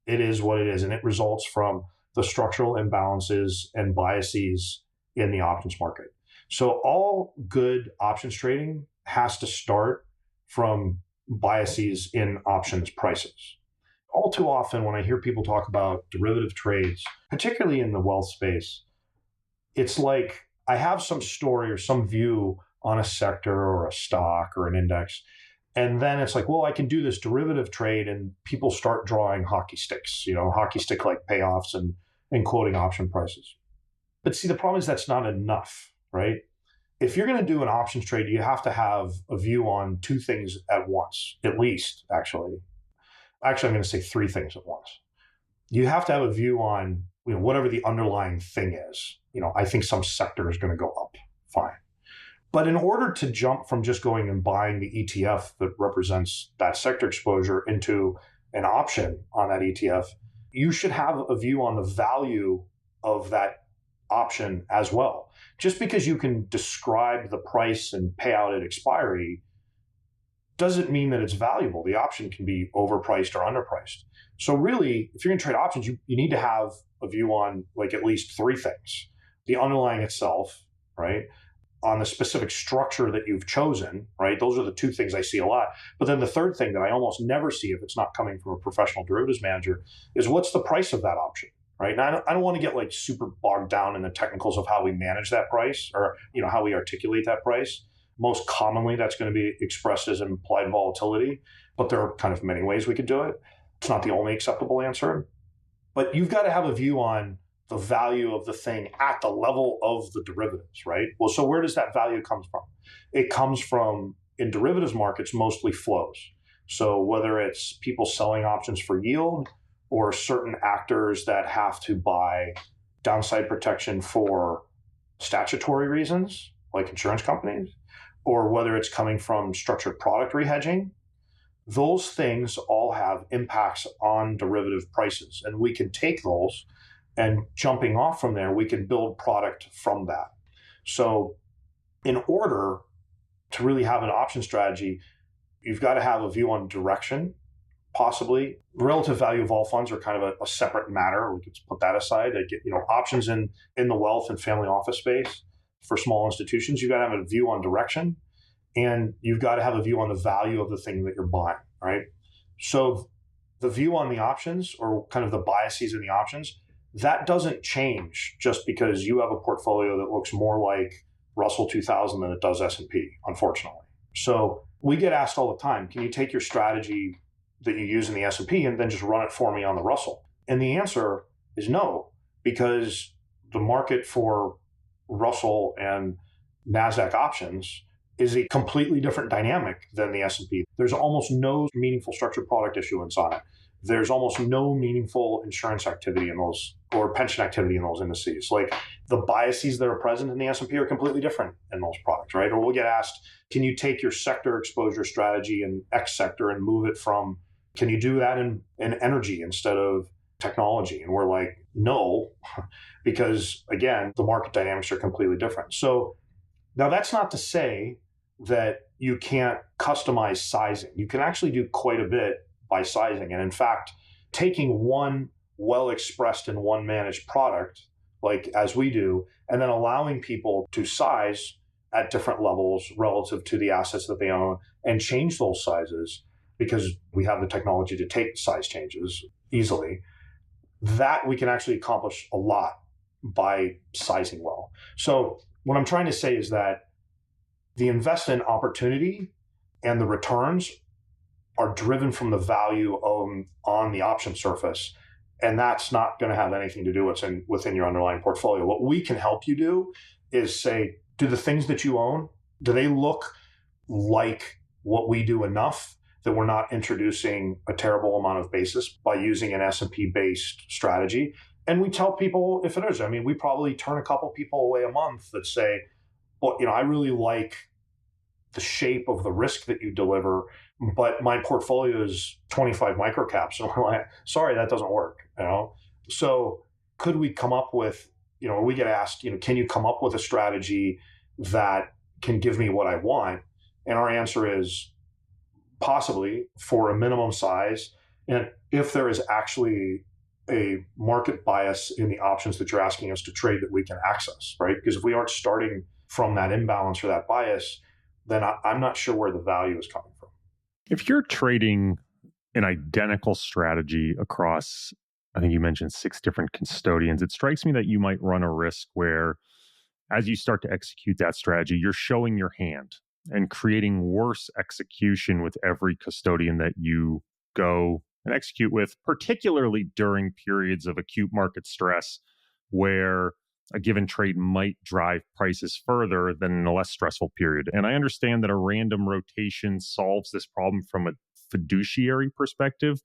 It is what it is, and it results from the structural imbalances and biases in the options market. So all good options trading has to start from biases in options prices. All too often, when I hear people talk about derivative trades, particularly in the wealth space, it's like I have some story or some view on a sector or a stock or an index, and then it's like, well, I can do this derivative trade, and people start drawing hockey sticks, hockey stick like payoffs and quoting option prices. But see, the problem is that's not enough, right? If you're going to do an options trade, you have to have a view on two things at once, at least, actually. Actually, I'm going to say three things at once. You have to have a view on whatever the underlying thing is. I think some sector is going to go up. Fine. But in order to jump from just going and buying the ETF that represents that sector exposure into an option on that ETF, you should have a view on the value of that option as well. Just because you can describe the price and payout at expiry doesn't mean that it's valuable. The option can be overpriced or underpriced. So really, if you're going to trade options, you need to have a view on at least three things. The underlying itself, right? On the specific structure that you've chosen, right? Those are the two things I see a lot. But then the third thing that I almost never see if it's not coming from a professional derivatives manager is what's the price of that option, right? And I don't want to get super bogged down in the technicals of how we manage that price or, how we articulate that price. Most commonly, that's going to be expressed as implied volatility, but there are kind of many ways we could do it. It's not the only acceptable answer. But you've got to have a view on the value of the thing at the level of the derivatives, right? Well, so where does that value come from? It comes from, in derivatives markets, mostly flows. So whether it's people selling options for yield or certain actors that have to buy downside protection for statutory reasons, like insurance companies, or whether it's coming from structured product rehedging, those things all have impacts on derivative prices. And we can take those and jumping off from there, we can build product from that. So in order to really have an option strategy, you've got to have a view on direction, possibly. Relative value of all funds are kind of a separate matter. We could put that aside. Options in the wealth and family office space for small institutions, you've got to have a view on direction, and you've got to have a view on the value of the thing that you're buying, right? So the view on the options, or kind of the biases in the options, that doesn't change just because you have a portfolio that looks more like Russell 2000 than it does S&P, unfortunately. So we get asked all the time, can you take your strategy that you use in the S&P and then just run it for me on the Russell? And the answer is no, because the market for Russell and NASDAQ options is a completely different dynamic than the S&P. There's almost no meaningful structured product issuance on it. There's almost no meaningful insurance activity in those or pension activity in those indices. Like the biases that are present in the S&P are completely different in those products, right? Or we'll get asked, can you take your sector exposure strategy in X sector and move it from, can you do that in energy instead of technology? And we're like, no, because again, the market dynamics are completely different. So now that's not to say that you can't customize sizing. You can actually do quite a bit by sizing. And in fact, taking one well-expressed and one managed product, like as we do, and then allowing people to size at different levels relative to the assets that they own and change those sizes because we have the technology to take size changes easily, that we can actually accomplish a lot by sizing well. So what I'm trying to say is that the investment opportunity and the returns are driven from the value on the option surface. And that's not going to have anything to do with within your underlying portfolio. What we can help you do is say, do the things that you own, do they look like what we do enough that we're not introducing a terrible amount of basis by using an S&P based strategy? And we tell people if it is. I mean, we probably turn a couple people away a month that say, well, I really like the shape of the risk that you deliver, but my portfolio is 25 microcaps. And we're like, sorry, that doesn't work. So could we come up with, we get asked, can you come up with a strategy that can give me what I want? And our answer is possibly for a minimum size. And if there is actually a market bias in the options that you're asking us to trade that we can access, right? Because if we aren't starting from that imbalance or that bias, then I'm not sure where the value is coming from. If you're trading an identical strategy across, I think you mentioned 6 different custodians, it strikes me that you might run a risk where as you start to execute that strategy, you're showing your hand and creating worse execution with every custodian that you go and execute with, particularly during periods of acute market stress where a given trade might drive prices further than in a less stressful period. And I understand that a random rotation solves this problem from a fiduciary perspective,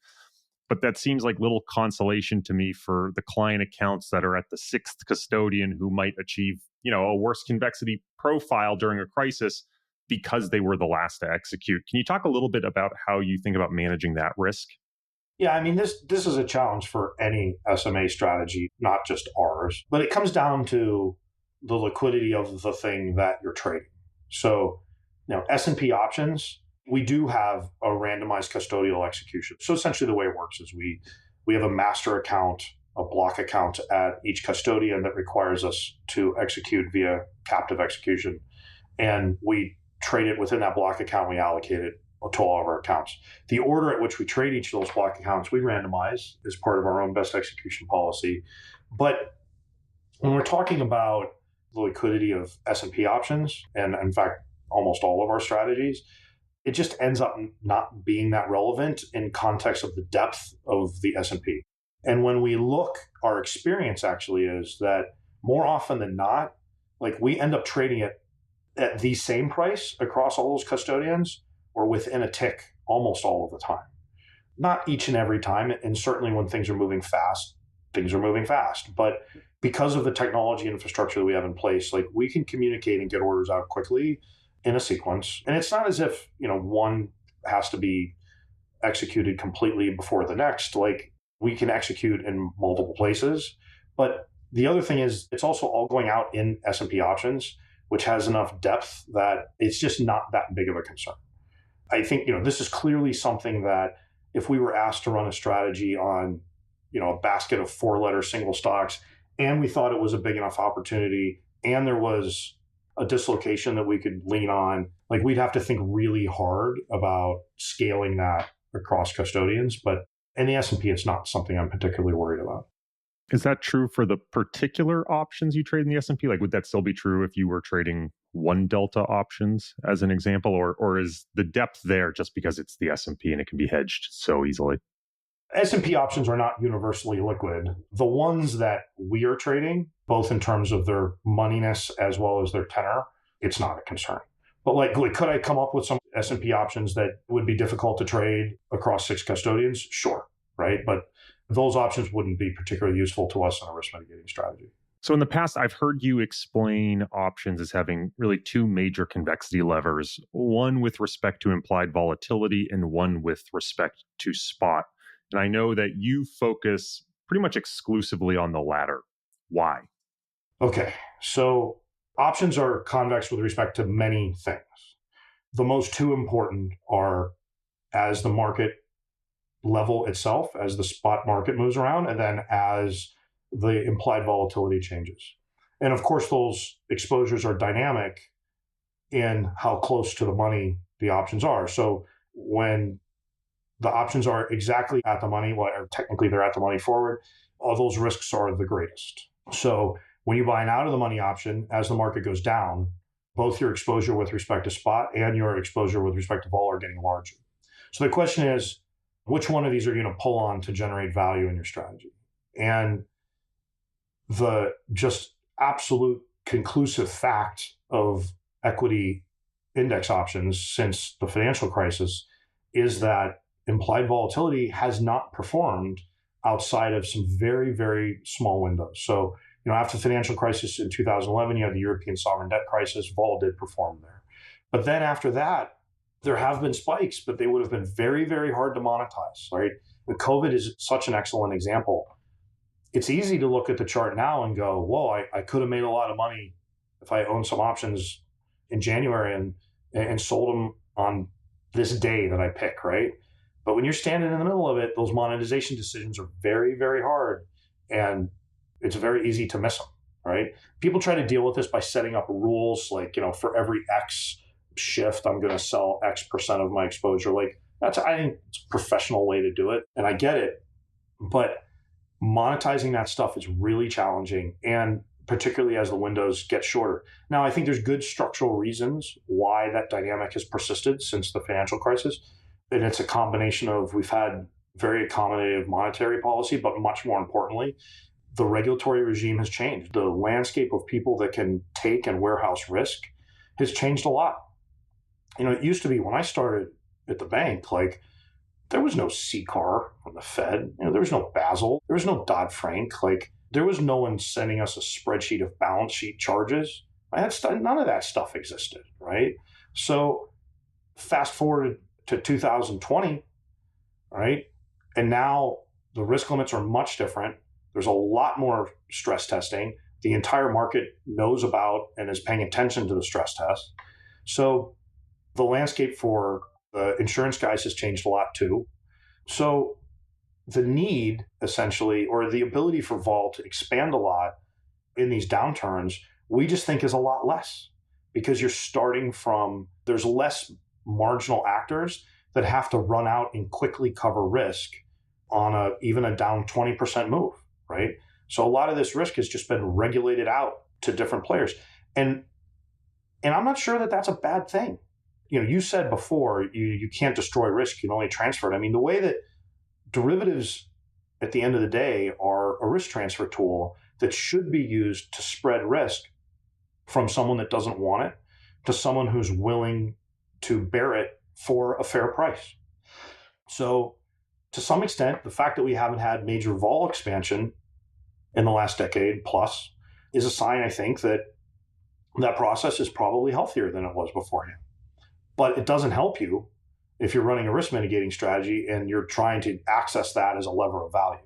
but that seems like little consolation to me for the client accounts that are at the 6th custodian who might achieve, a worse convexity profile during a crisis because they were the last to execute. Can you talk a little bit about how you think about managing that risk? Yeah, I mean, this is a challenge for any SMA strategy, not just ours, but it comes down to the liquidity of the thing that you're trading. So, S&P options, we do have a randomized custodial execution. So essentially the way it works is we have a master account, a block account at each custodian that requires us to execute via captive execution. And we trade it within that block account, we allocate it to all of our accounts. The order at which we trade each of those block accounts, we randomize as part of our own best execution policy. But when we're talking about the liquidity of S&P options, and in fact, almost all of our strategies, it just ends up not being that relevant in context of the depth of the S&P. And when we look, our experience actually is that more often than not, like we end up trading it at the same price across all those custodians or within a tick almost all of the time. Not each and every time, and certainly when things are moving fast, things are moving fast. But because of the technology infrastructure that we have in place, like we can communicate and get orders out quickly in a sequence. And it's not as if, one has to be executed completely before the next. Like we can execute in multiple places. But the other thing is it's also all going out in S&P options, which has enough depth that it's just not that big of a concern. I think, this is clearly something that if we were asked to run a strategy on, a basket of 4-letter single stocks, and we thought it was a big enough opportunity, and there was a dislocation that we could lean on, like we'd have to think really hard about scaling that across custodians. But in the S&P, it's not something I'm particularly worried about. Is that true for the particular options you trade in the S&P? Like, would that still be true if you were trading 1 delta options as an example? Or is the depth there just because it's the S&P and it can be hedged so easily? S&P options are not universally liquid. The ones that we are trading, both in terms of their moneyness as well as their tenor, it's not a concern. But like, could I come up with some S&P options that would be difficult to trade across 6 custodians? Sure, right? But those options wouldn't be particularly useful to us in a risk mitigating strategy. So in the past, I've heard you explain options as having really 2 major convexity levers, one with respect to implied volatility and one with respect to spot. And I know that you focus pretty much exclusively on the latter. Why? Okay, so options are convex with respect to many things. The most 2 important are as the market level itself, as the spot market moves around, and then as the implied volatility changes. And of course, those exposures are dynamic in how close to the money the options are. So when the options are exactly at the money, well, technically they're at the money forward, all those risks are the greatest. So when you buy an out of the money option, as the market goes down, both your exposure with respect to spot and your exposure with respect to vol are getting larger. So the question is, which one of these are you going to pull on to generate value in your strategy? And the just absolute conclusive fact of equity index options since the financial crisis is that implied volatility has not performed outside of some very, very small windows. So, after the financial crisis in 2011, you had the European sovereign debt crisis, vol did perform there. But then after that, there have been spikes, but they would have been very, very hard to monetize, right? And COVID is such an excellent example. It's easy to look at the chart now and go, whoa, I could have made a lot of money if I owned some options in January and sold them on this day that I pick, right? But when you're standing in the middle of it, those monetization decisions are very, very hard. And it's very easy to miss them, right? People try to deal with this by setting up rules like, for every X shift, I'm going to sell X% of my exposure. Like I think it's a professional way to do it. And I get it. But monetizing that stuff is really challenging, and particularly as the windows get shorter. Now, I think there's good structural reasons why that dynamic has persisted since the financial crisis. And it's a combination of we've had very accommodative monetary policy, but much more importantly, the regulatory regime has changed. The landscape of people that can take and warehouse risk has changed a lot. It used to be when I started at the bank, like there was no CCAR from the Fed. There was no Basel. There was no Dodd-Frank. Like there was no one sending us a spreadsheet of balance sheet charges. None of that stuff existed, right? So fast forward to 2020, right? And now the risk limits are much different. There's a lot more stress testing. The entire market knows about and is paying attention to the stress test. So the landscape for the insurance guys has changed a lot too. So the need essentially, or the ability for vol to expand a lot in these downturns, we just think is a lot less because you're starting from, there's less marginal actors that have to run out and quickly cover risk on even a down 20% move, right? So a lot of this risk has just been regulated out to different players. And I'm not sure that that's a bad thing. You said before, you can't destroy risk, you can only transfer it. I mean, the way that derivatives at the end of the day are a risk transfer tool that should be used to spread risk from someone that doesn't want it to someone who's willing to bear it for a fair price. So to some extent, the fact that we haven't had major vol expansion in the last decade plus is a sign, I think, that that process is probably healthier than it was beforehand. But it doesn't help you if you're running a risk mitigating strategy and you're trying to access that as a lever of value.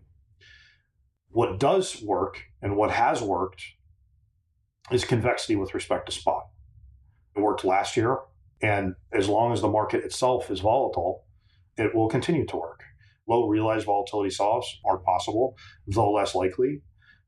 What does work and what has worked is convexity with respect to spot. It worked last year, and as long as the market itself is volatile, it will continue to work. Low realized volatility solves are possible, though less likely.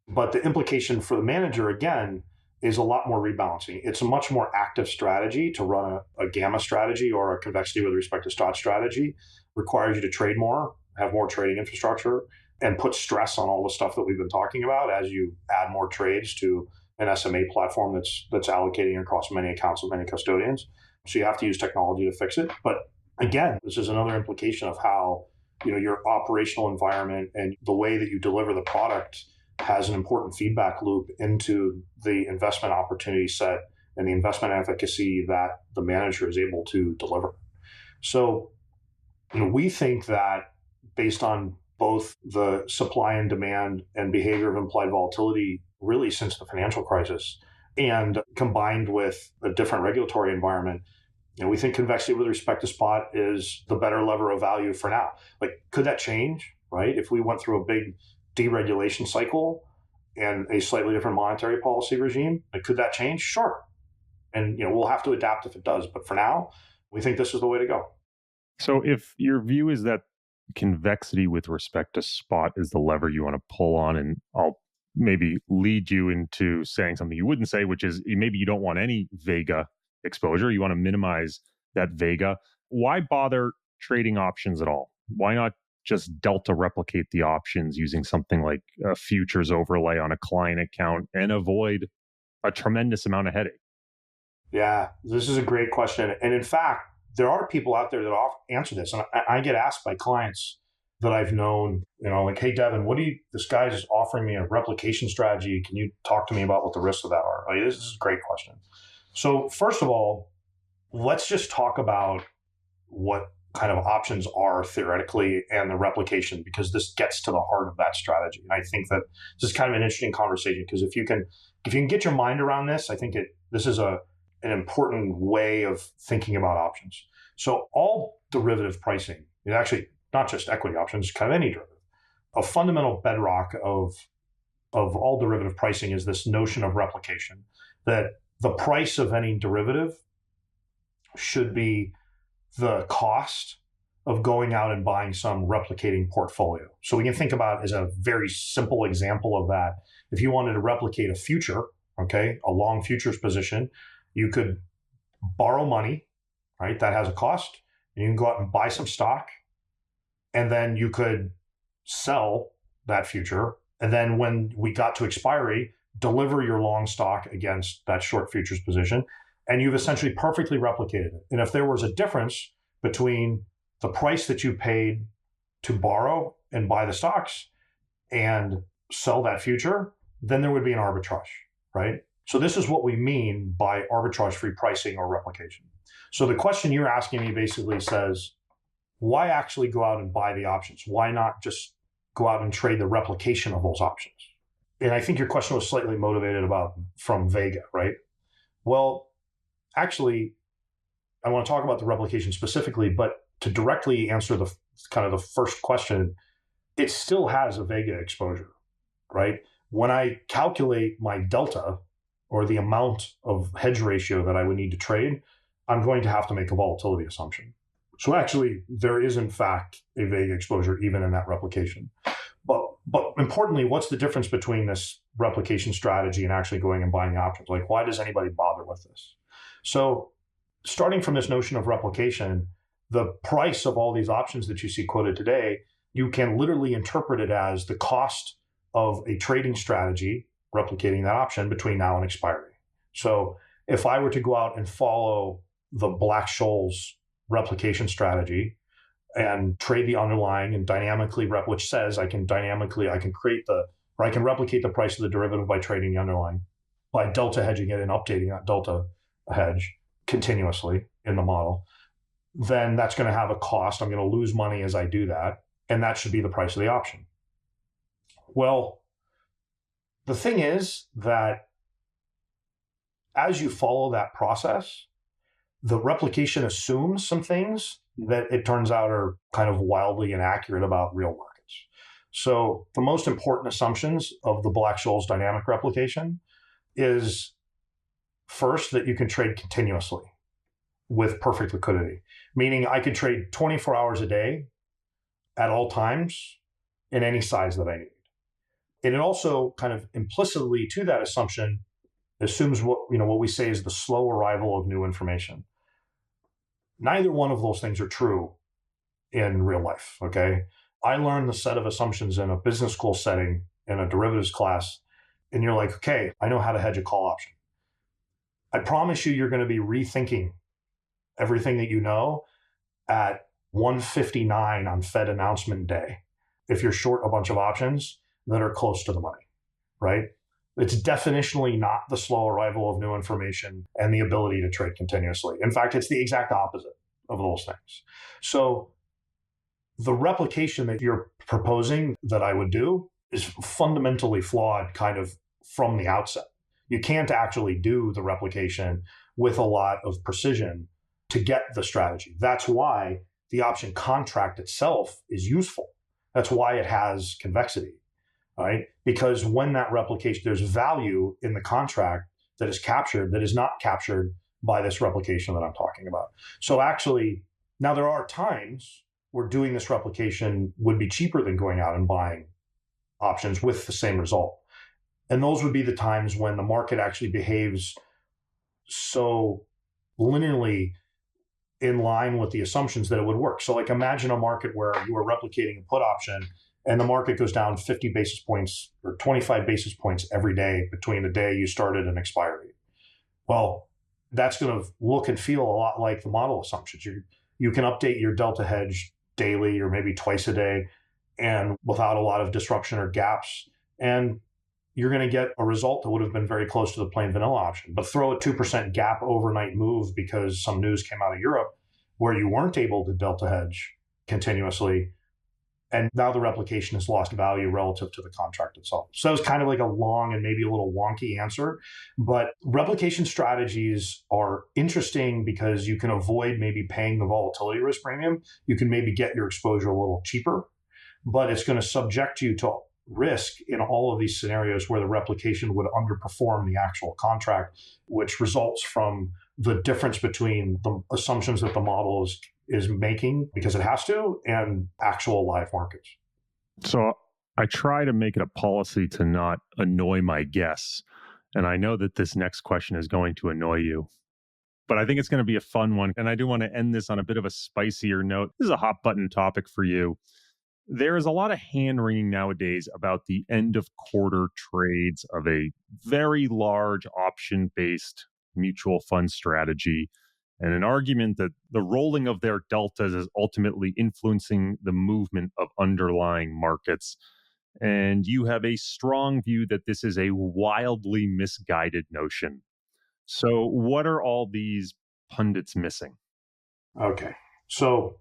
But the implication for the manager, again, is a lot more rebalancing. It's a much more active strategy to run a gamma strategy or a convexity with respect to spot strategy. Requires you to trade more, have more trading infrastructure, and put stress on all the stuff that we've been talking about as you add more trades to an SMA platform that's allocating across many accounts with many custodians. So you have to use technology to fix it. But again, this is another implication of how your operational environment and the way that you deliver the product has an important feedback loop into the investment opportunity set and the investment efficacy that the manager is able to deliver. So, we think that based on both the supply and demand and behavior of implied volatility, really since the financial crisis, and combined with a different regulatory environment, we think convexity with respect to spot is the better lever of value for now. Like, could that change, right? If we went through a big deregulation cycle and a slightly different monetary policy regime, like, could that change? Sure. And, we'll have to adapt if it does. But for now, we think this is the way to go. So if your view is that convexity with respect to spot is the lever you want to pull on, and I'll maybe lead you into saying something you wouldn't say, which is maybe you don't want any vega exposure. You want to minimize that vega. Why bother trading options at all? Why not just delta replicate the options using something like a futures overlay on a client account and avoid a tremendous amount of headache? Yeah, this is a great question. And in fact, there are people out there that answer this. And I get asked by clients that I've known, like, hey, Devin, this guy's offering me a replication strategy. Can you talk to me about what the risks of that are? Like, this is a great question. So first of all, let's just talk about what kind of options are theoretically and the replication, because this gets to the heart of that strategy. And I think that this is kind of an interesting conversation, because if you can get your mind around this, I think this is an important way of thinking about options. So all derivative pricing, actually not just equity options, kind of any derivative, a fundamental bedrock of all derivative pricing is this notion of replication, that the price of any derivative should be the cost of going out and buying some replicating portfolio. So we can think about, as a very simple example of that, if you wanted to replicate a future, a long futures position, you could borrow money, right? That has a cost. And you can go out and buy some stock, and then you could sell that future. And then when we got to expiry, deliver your long stock against that short futures position. And you've essentially perfectly replicated it. And if there was a difference between the price that you paid to borrow and buy the stocks and sell that future, then there would be an arbitrage, right? So this is what we mean by arbitrage-free pricing or replication. So the question you're asking me basically says, why actually go out and buy the options? Why not just go out and trade the replication of those options? And I think your question was slightly motivated from Vega, right? Well, actually, I want to talk about the replication specifically, but to directly answer the kind of the first question, it still has a Vega exposure, right? When I calculate my delta, or the amount of hedge ratio that I would need to trade, I'm going to have to make a volatility assumption. So actually, there is in fact a Vega exposure even in that replication. But importantly, what's the difference between this replication strategy and actually going and buying options? Like, why does anybody bother with this? So starting from this notion of replication, the price of all these options that you see quoted today, you can literally interpret it as the cost of a trading strategy replicating that option between now and expiry. So if I were to go out and follow the Black-Scholes replication strategy and trade the underlying and dynamically which says I can replicate the price of the derivative by trading the underlying, by delta hedging it and updating that delta hedge continuously in the model, then that's going to have a cost. I'm going to lose money as I do that, and that should be the price of the option. Well, the thing is that as you follow that process, the replication assumes some things that it turns out are kind of wildly inaccurate about real markets. So the most important assumptions of the Black-Scholes dynamic replication is, first, that you can trade continuously with perfect liquidity, meaning I could trade 24 hours a day at all times in any size that I need. And it also kind of implicitly to that assumption assumes what we say is the slow arrival of new information. Neither one of those things are true in real life, okay? I learned the set of assumptions in a business school setting in a derivatives class, and you're like, okay, I know how to hedge a call option. I promise you're going to be rethinking everything that you know at 1:59 on Fed announcement day if you're short a bunch of options that are close to the money, right? It's definitionally not the slow arrival of new information and the ability to trade continuously. In fact, it's the exact opposite of those things. So the replication that you're proposing that I would do is fundamentally flawed kind of from the outset. You can't actually do the replication with a lot of precision to get the strategy. That's why the option contract itself is useful. That's why it has convexity, right? Because when that replication, there's value in the contract that is captured that is not captured by this replication that I'm talking about. So actually, now there are times where doing this replication would be cheaper than going out and buying options with the same result. And those would be the times when the market actually behaves so linearly in line with the assumptions that it would work. So like imagine a market where you are replicating a put option and the market goes down 50 basis points or 25 basis points every day between the day you started and expiry. Well, that's going to look and feel a lot like the model assumptions. You can update your delta hedge daily or maybe twice a day and without a lot of disruption or gaps. And you're going to get a result that would have been very close to the plain vanilla option. But throw a 2% gap overnight move because some news came out of Europe where you weren't able to delta hedge continuously. And now the replication has lost value relative to the contract itself. So it's kind of like a long and maybe a little wonky answer. But replication strategies are interesting because you can avoid maybe paying the volatility risk premium. You can maybe get your exposure a little cheaper, but it's going to subject you to risk in all of these scenarios where the replication would underperform the actual contract, which results from the difference between the assumptions that the model is making because it has to and actual live markets. So I try to make it a policy to not annoy my guests. And I know that this next question is going to annoy you, but I think it's going to be a fun one. And I do want to end this on a bit of a spicier note. This is a hot button topic for you. There is a lot of hand-wringing nowadays about the end of quarter trades of a very large option-based mutual fund strategy, and an argument that the rolling of their deltas is ultimately influencing the movement of underlying markets. And you have a strong view that this is a wildly misguided notion. So what are all these pundits missing? Okay. So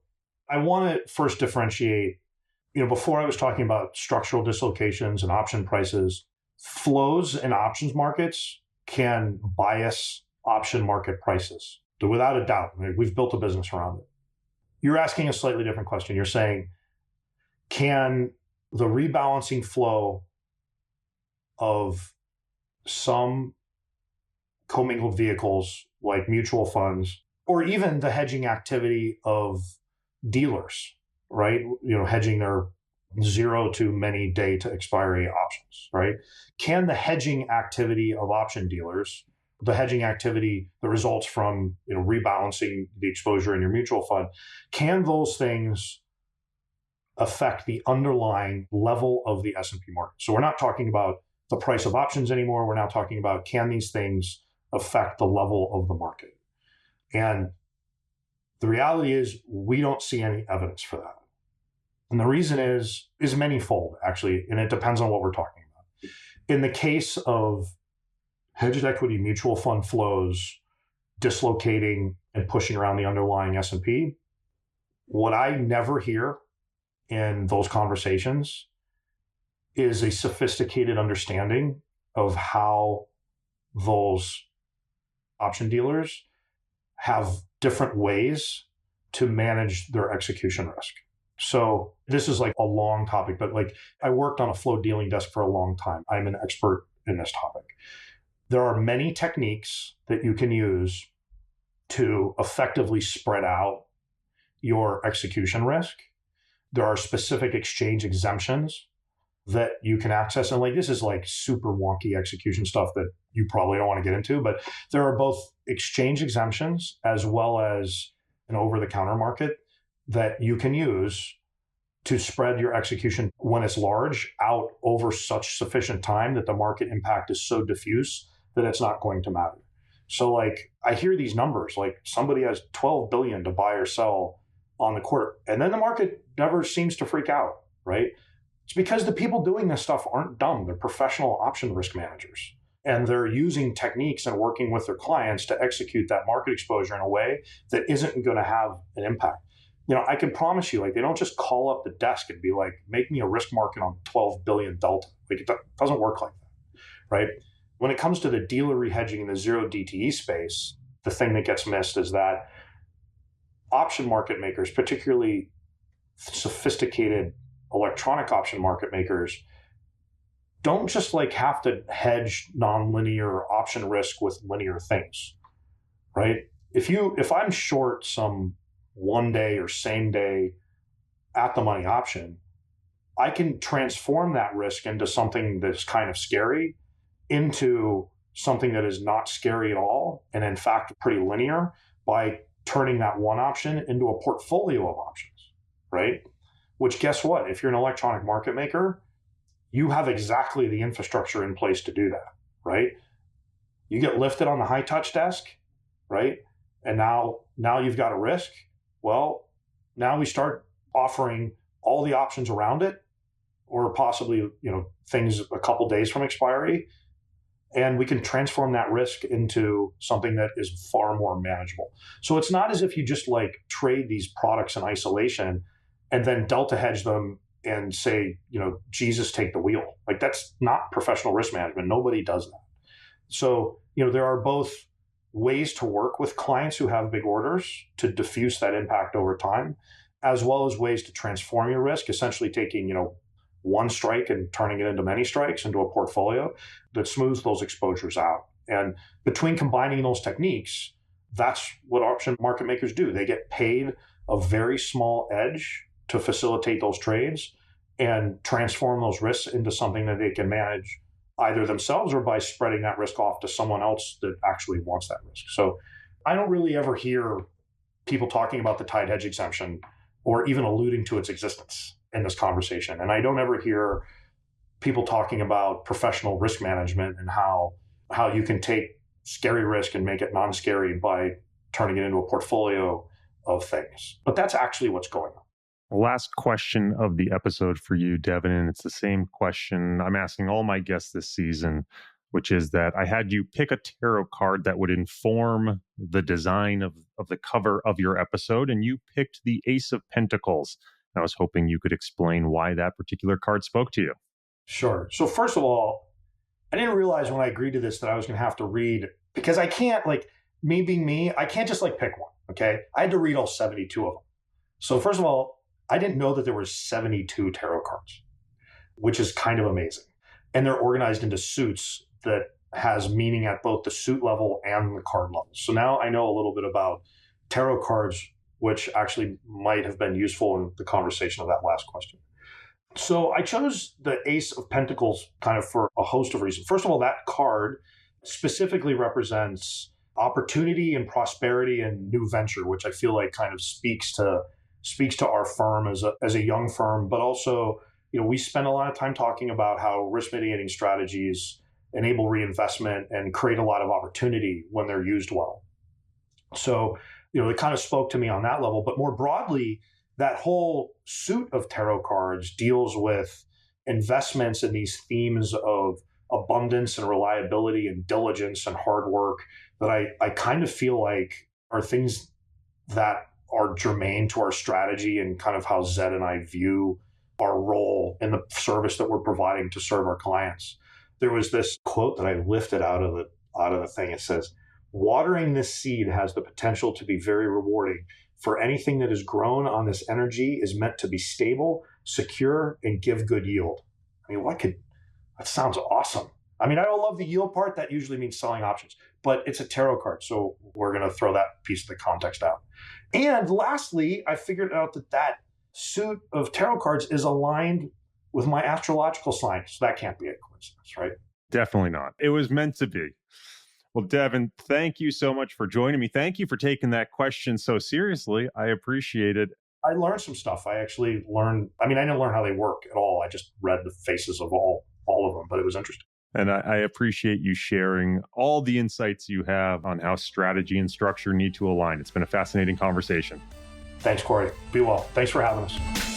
I want to first differentiate, before I was talking about structural dislocations and option prices, flows in options markets can bias option market prices. Without a doubt, we've built a business around it. You're asking a slightly different question. You're saying, can the rebalancing flow of some commingled vehicles like mutual funds, or even the hedging activity of dealers, right? Hedging their 0 to many day to expiry options, right? Can the hedging activity of option dealers, the hedging activity that results from rebalancing the exposure in your mutual fund, can those things affect the underlying level of the S&P market? So we're not talking about the price of options anymore. We're now talking about, can these things affect the level of the market? And the reality is we don't see any evidence for that. And the reason is manyfold, actually, and it depends on what we're talking about. In the case of hedged equity mutual fund flows dislocating and pushing around the underlying S&P, what I never hear in those conversations is a sophisticated understanding of how those option dealers have different ways to manage their execution risk. So this is like a long topic, but I worked on a flow dealing desk for a long time. I'm an expert in this topic. There are many techniques that you can use to effectively spread out your execution risk. There are specific exchange exemptions that you can access. And this is super wonky execution stuff that you probably don't want to get into, but there are both exchange exemptions as well as an over-the-counter market that you can use to spread your execution when it's large out over such sufficient time that the market impact is so diffuse that it's not going to matter. So I hear these numbers, somebody has 12 billion to buy or sell on the quarter, and then the market never seems to freak out, right? It's because the people doing this stuff aren't dumb. They're professional option risk managers. And they're using techniques and working with their clients to execute that market exposure in a way that isn't going to have an impact. I can promise you, they don't just call up the desk and be like, make me a risk market on 12 billion delta. It doesn't work like that, right? When it comes to the dealer rehedging in the zero DTE space, the thing that gets missed is that option market makers, particularly sophisticated electronic option market makers, don't just have to hedge nonlinear option risk with linear things, right? If I'm short some one day or same day at the money option, I can transform that risk into something that's kind of scary into something that is not scary at all, and in fact pretty linear, by turning that one option into a portfolio of options, right? Which, guess what? If you're an electronic market maker, you have exactly the infrastructure in place to do that, right? You get lifted on the high touch desk, right? And now you've got a risk. Well, now we start offering all the options around it, or possibly, things a couple days from expiry, and we can transform that risk into something that is far more manageable. So it's not as if you just trade these products in isolation and then delta hedge them and say, Jesus, take the wheel. That's not professional risk management. Nobody does that. So, there are both ways to work with clients who have big orders to diffuse that impact over time, as well as ways to transform your risk, essentially taking, one strike and turning it into many strikes into a portfolio that smooths those exposures out. And between combining those techniques, that's what option market makers do. They get paid a very small edge to facilitate those trades and transform those risks into something that they can manage either themselves or by spreading that risk off to someone else that actually wants that risk. So I don't really ever hear people talking about the tied hedge exemption or even alluding to its existence in this conversation. And I don't ever hear people talking about professional risk management and how you can take scary risk and make it non-scary by turning it into a portfolio of things. But that's actually what's going on. Last question of the episode for you, Devin, and it's the same question I'm asking all my guests this season, which is that I had you pick a tarot card that would inform the design of the cover of your episode, and you picked the Ace of Pentacles. I was hoping you could explain why that particular card spoke to you. Sure. So first of all, I didn't realize when I agreed to this that I was going to have to read, because I can't, me being me, I can't just pick one, okay? I had to read all 72 of them. So first of all, I didn't know that there were 72 tarot cards, which is kind of amazing. And they're organized into suits that has meaning at both the suit level and the card level. So now I know a little bit about tarot cards, which actually might have been useful in the conversation of that last question. So I chose the Ace of Pentacles kind of for a host of reasons. First of all, that card specifically represents opportunity and prosperity and new venture, which I feel kind of speaks to our firm as a young firm, but also, we spend a lot of time talking about how risk mitigating strategies enable reinvestment and create a lot of opportunity when they're used well. So, it kind of spoke to me on that level. But more broadly, that whole suit of tarot cards deals with investments in these themes of abundance and reliability and diligence and hard work that I kind of feel are things that are germane to our strategy and kind of how Zed and I view our role in the service that we're providing to serve our clients. There was this quote that I lifted out of the thing. It says, "Watering this seed has the potential to be very rewarding, for anything that is grown on this energy is meant to be stable, secure, and give good yield." I mean, that sounds awesome. I mean, I don't love the yield part. That usually means selling options, but it's a tarot card. So we're going to throw that piece of the context out. And lastly, I figured out that suit of tarot cards is aligned with my astrological sign. So that can't be a coincidence, right? Definitely not. It was meant to be. Well, Devin, thank you so much for joining me. Thank you for taking that question so seriously. I appreciate it. I learned some stuff. I actually learned, I didn't learn how they work at all. I just read the faces of all of them, but it was interesting. And I appreciate you sharing all the insights you have on how strategy and structure need to align. It's been a fascinating conversation. Thanks, Corey. Be well. Thanks for having us.